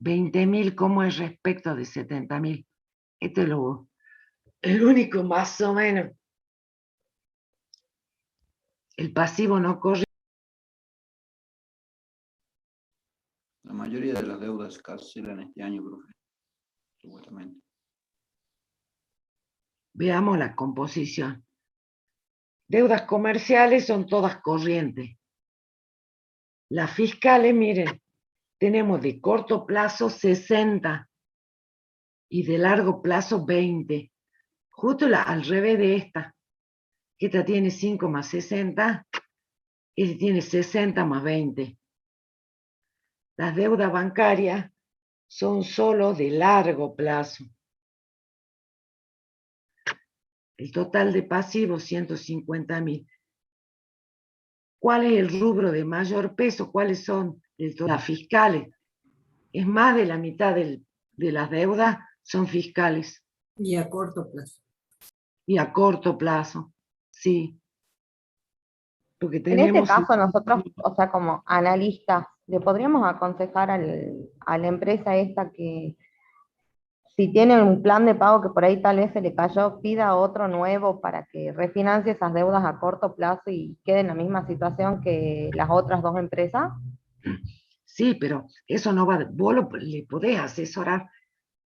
20.000, ¿cómo es respecto de 70.000? Este es el único más o menos. El pasivo no corre. La mayoría de las deudas cancelan este año, profe, supuestamente. Veamos la composición. Deudas comerciales son todas corrientes. Las fiscales, miren, tenemos de corto plazo 60 y de largo plazo 20. Justo al revés de esta. Que esta tiene 5 más 60, esta tiene 60 más 20. Las deudas bancarias son solo de largo plazo. El total de pasivos, 150.000. ¿Cuál es el rubro de mayor peso? ¿Cuáles son las fiscales? Es más de la mitad de las deudas son fiscales. Y a corto plazo. Y a corto plazo, sí. Porque En este tenemos... caso nosotros, o sea, como analistas, le podríamos aconsejar a la empresa esta que si tiene un plan de pago que por ahí tal vez se le cayó, pida otro nuevo para que refinancie esas deudas a corto plazo y quede en la misma situación que las otras dos empresas. Sí, pero eso no va, vos le podés asesorar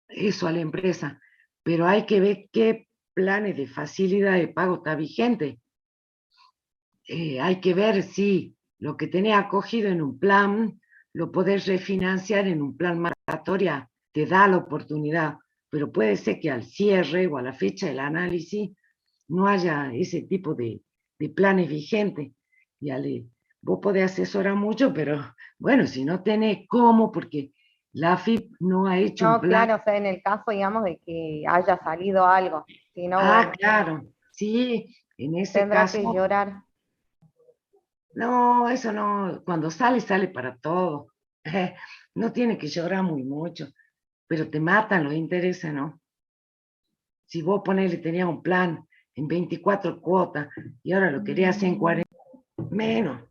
eso a la empresa, pero hay que ver qué planes de facilidad de pago está vigente. Hay que ver si lo que tenés acogido en un plan lo podés refinanciar en un plan moratoria, te da la oportunidad, pero puede ser que al cierre o a la fecha del análisis no haya ese tipo de planes vigentes. Vos podés asesorar mucho, pero bueno, si no tenés cómo, porque la AFIP no ha hecho un No, plan. claro, o sea, en el caso, digamos, de que haya salido algo, si no, Ah, bueno, claro, sí, en ese tendrá caso. que llorar. No, eso no, cuando sale, sale para todo. No tiene que llorar muy mucho, pero te matan los intereses, ¿no? Si vos ponele, tenías un plan en 24 cuotas y ahora lo querías hacer en 40, menos.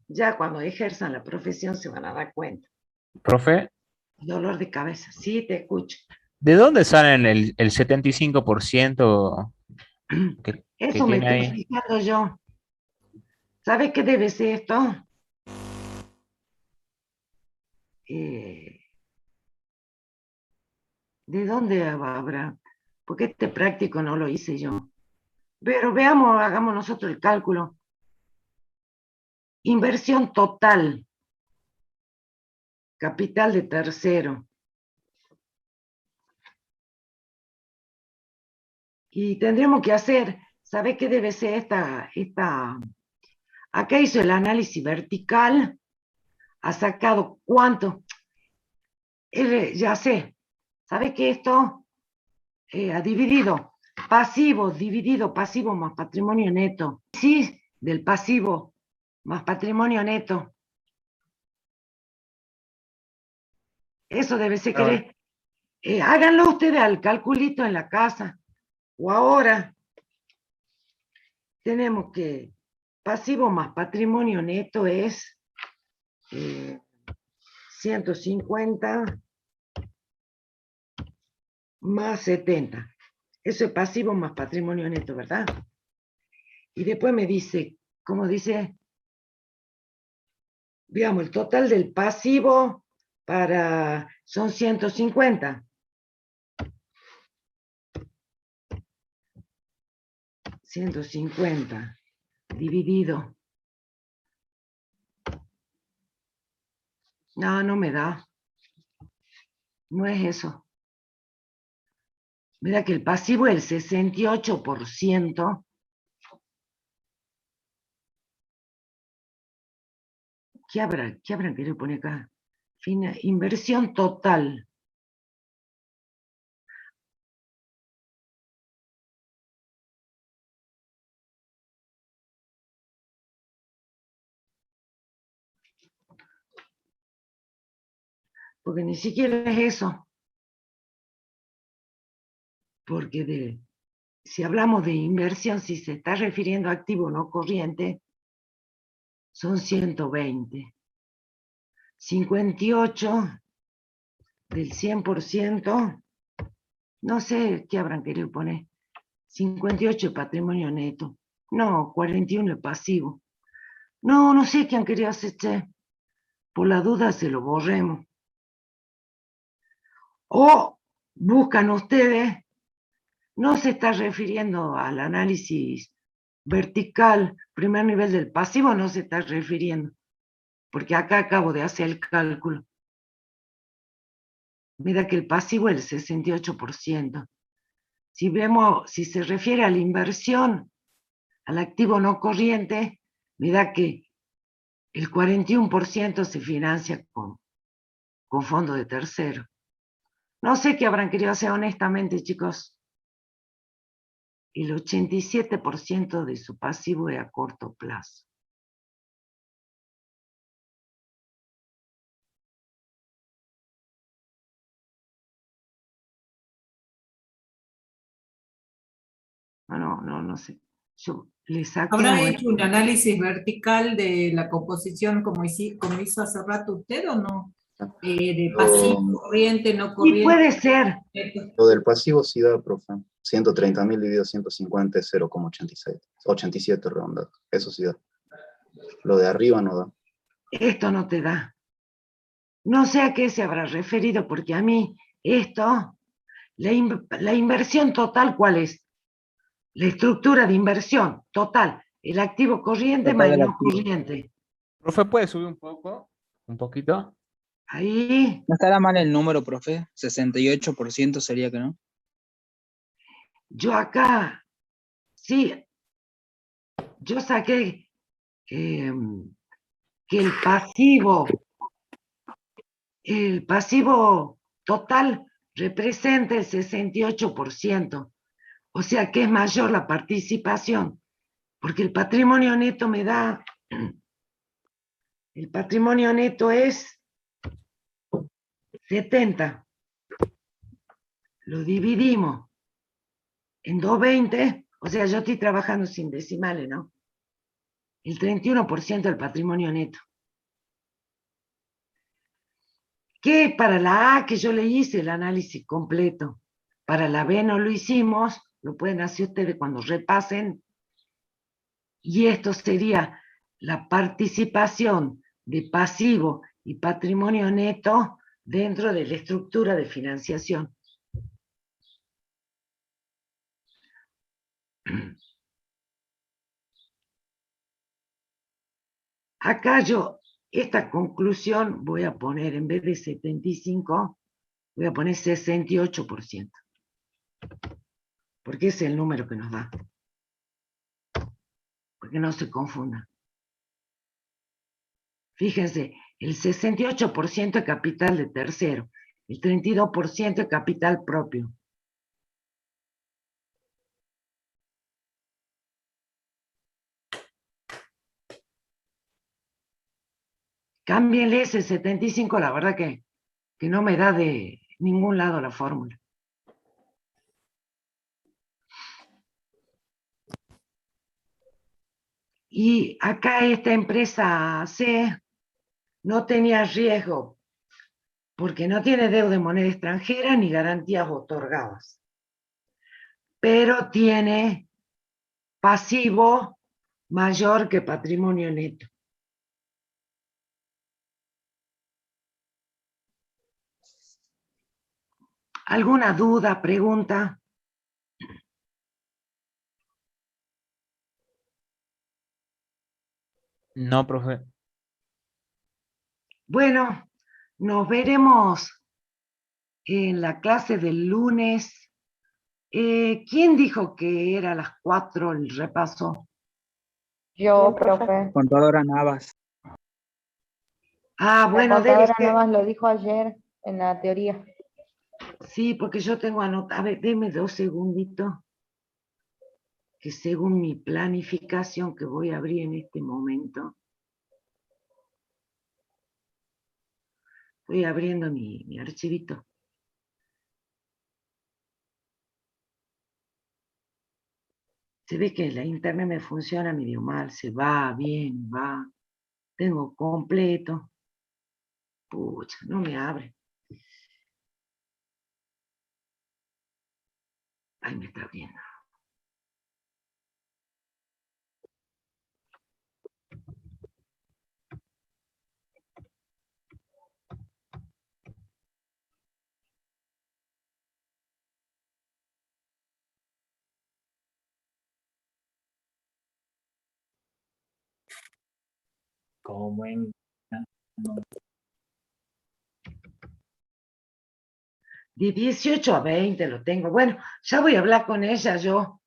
Ya cuando ejerzan la profesión se van a dar cuenta. Profe, Dolor de cabeza, sí, te escucho. ¿de dónde salen el 75% que Eso me tiene estoy ahí? fijando yo. ¿Sabes qué debe ser esto? ¿De dónde habrá? Porque este práctico no lo hice yo. Pero veamos, hagamos nosotros el cálculo. Inversión total. Capital de tercero. Y tendríamos que hacer, ¿sabe qué debe ser esta? Acá hizo el análisis vertical, ha sacado cuánto. Ya sé, ¿sabe qué esto? dividido. Pasivo dividido pasivo más patrimonio neto. Sí, del pasivo más patrimonio neto. Eso debe ser querer. Háganlo ustedes al calculito en la casa. O ahora. Tenemos que pasivo más patrimonio neto es 150 más 70. Eso es pasivo más patrimonio neto, ¿verdad? Y después me dice, ¿cómo dice? Digamos, el total del pasivo son 150. 150 dividido. No, no me da. No es eso. Mira que el pasivo es el 68%. ¿Qué habrán querido poner acá? Inversión total. Porque ni siquiera es eso. Porque si hablamos de inversión, si se está refiriendo a activo no corriente, son 120. 58 del 100%, no sé qué habrán querido poner. 58 es patrimonio neto. No, 41 es pasivo. No, no sé qué han querido hacer, che. Por la duda se lo borremos. O buscan ustedes, no se está refiriendo al análisis vertical, primer nivel del pasivo, no se está refiriendo, porque acá acabo de hacer el cálculo. Mira que el pasivo es el 68%. Si se refiere a la inversión, al activo no corriente, mira que el 41% se financia con fondo de tercero. No sé qué habrán querido hacer honestamente, chicos. El 87% de su pasivo es a corto plazo. No sé. Yo le saqué... ¿Habrá hecho un análisis vertical de la composición como hizo hace rato usted o no? De pasivo, corriente, no corriente. Y puede ser. Lo del pasivo sí da, profe. 130.000 dividido 150 es 0,87. 87 redondado. Eso sí da. Lo de arriba no da. Esto no te da. No sé a qué se habrá referido, porque a mí esto, la inversión total, ¿cuál es? La estructura de inversión total, el activo corriente más el no corriente. Profe, ¿puede subir un poco? ¿Un poquito? Ahí. ¿No estará mal el número, profe? 68% sería que no. Yo acá, sí, yo saqué que el pasivo total representa el 68%. O sea que es mayor la participación, porque el patrimonio neto me da, el patrimonio neto es 70. Lo dividimos en 220, o sea, yo estoy trabajando sin decimales, ¿no? El 31% del patrimonio neto. Que para la A que yo le hice el análisis completo, para la B no lo hicimos, lo pueden hacer ustedes cuando repasen, y esto sería la participación de pasivo y patrimonio neto dentro de la estructura de financiación. Acá yo, esta conclusión voy a poner, en vez de 75, voy a poner 68%. Porque ese es el número que nos da. Porque no se confunda. Fíjense, el 68% es capital de tercero, el 32% es capital propio. Cámbienle ese 75, la verdad que no me da de ningún lado la fórmula. Y acá esta empresa C no tenía riesgo porque no tiene deuda en moneda extranjera ni garantías otorgadas, pero tiene pasivo mayor que patrimonio neto. ¿Alguna duda, pregunta? No, profe. Bueno, nos veremos en la clase del lunes. ¿Quién dijo que era a las 4 el repaso? Yo, profe. Contadora Navas. Ah, bueno, La contadora dele. Navas lo dijo ayer en la teoría. Sí, porque yo tengo anotado. A ver, deme 2 segunditos. Que según mi planificación que voy a abrir en este momento, estoy abriendo mi archivito. Se ve que la internet me funciona medio mal, se va, bien, va. Tengo completo. Pucha, no me abre. Ahí me está abriendo. Como en... De 18 a 20 lo tengo. Bueno, ya voy a hablar con ella yo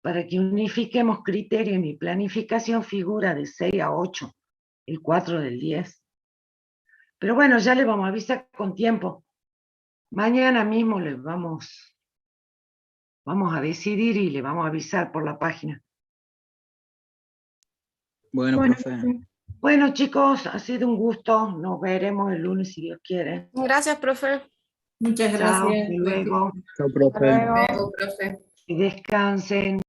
para que unifiquemos criterios. Mi planificación figura de 6 a 8, el 4 del 10. Pero bueno, ya le vamos a avisar con tiempo. Mañana mismo les vamos a decidir y le vamos a avisar por la página. Bueno, profe. Bueno, chicos, ha sido un gusto. Nos veremos el lunes si Dios quiere. Gracias, profe. Muchas Chao, gracias. hasta luego. Chao, profe. Hasta luego, profe. Que descansen.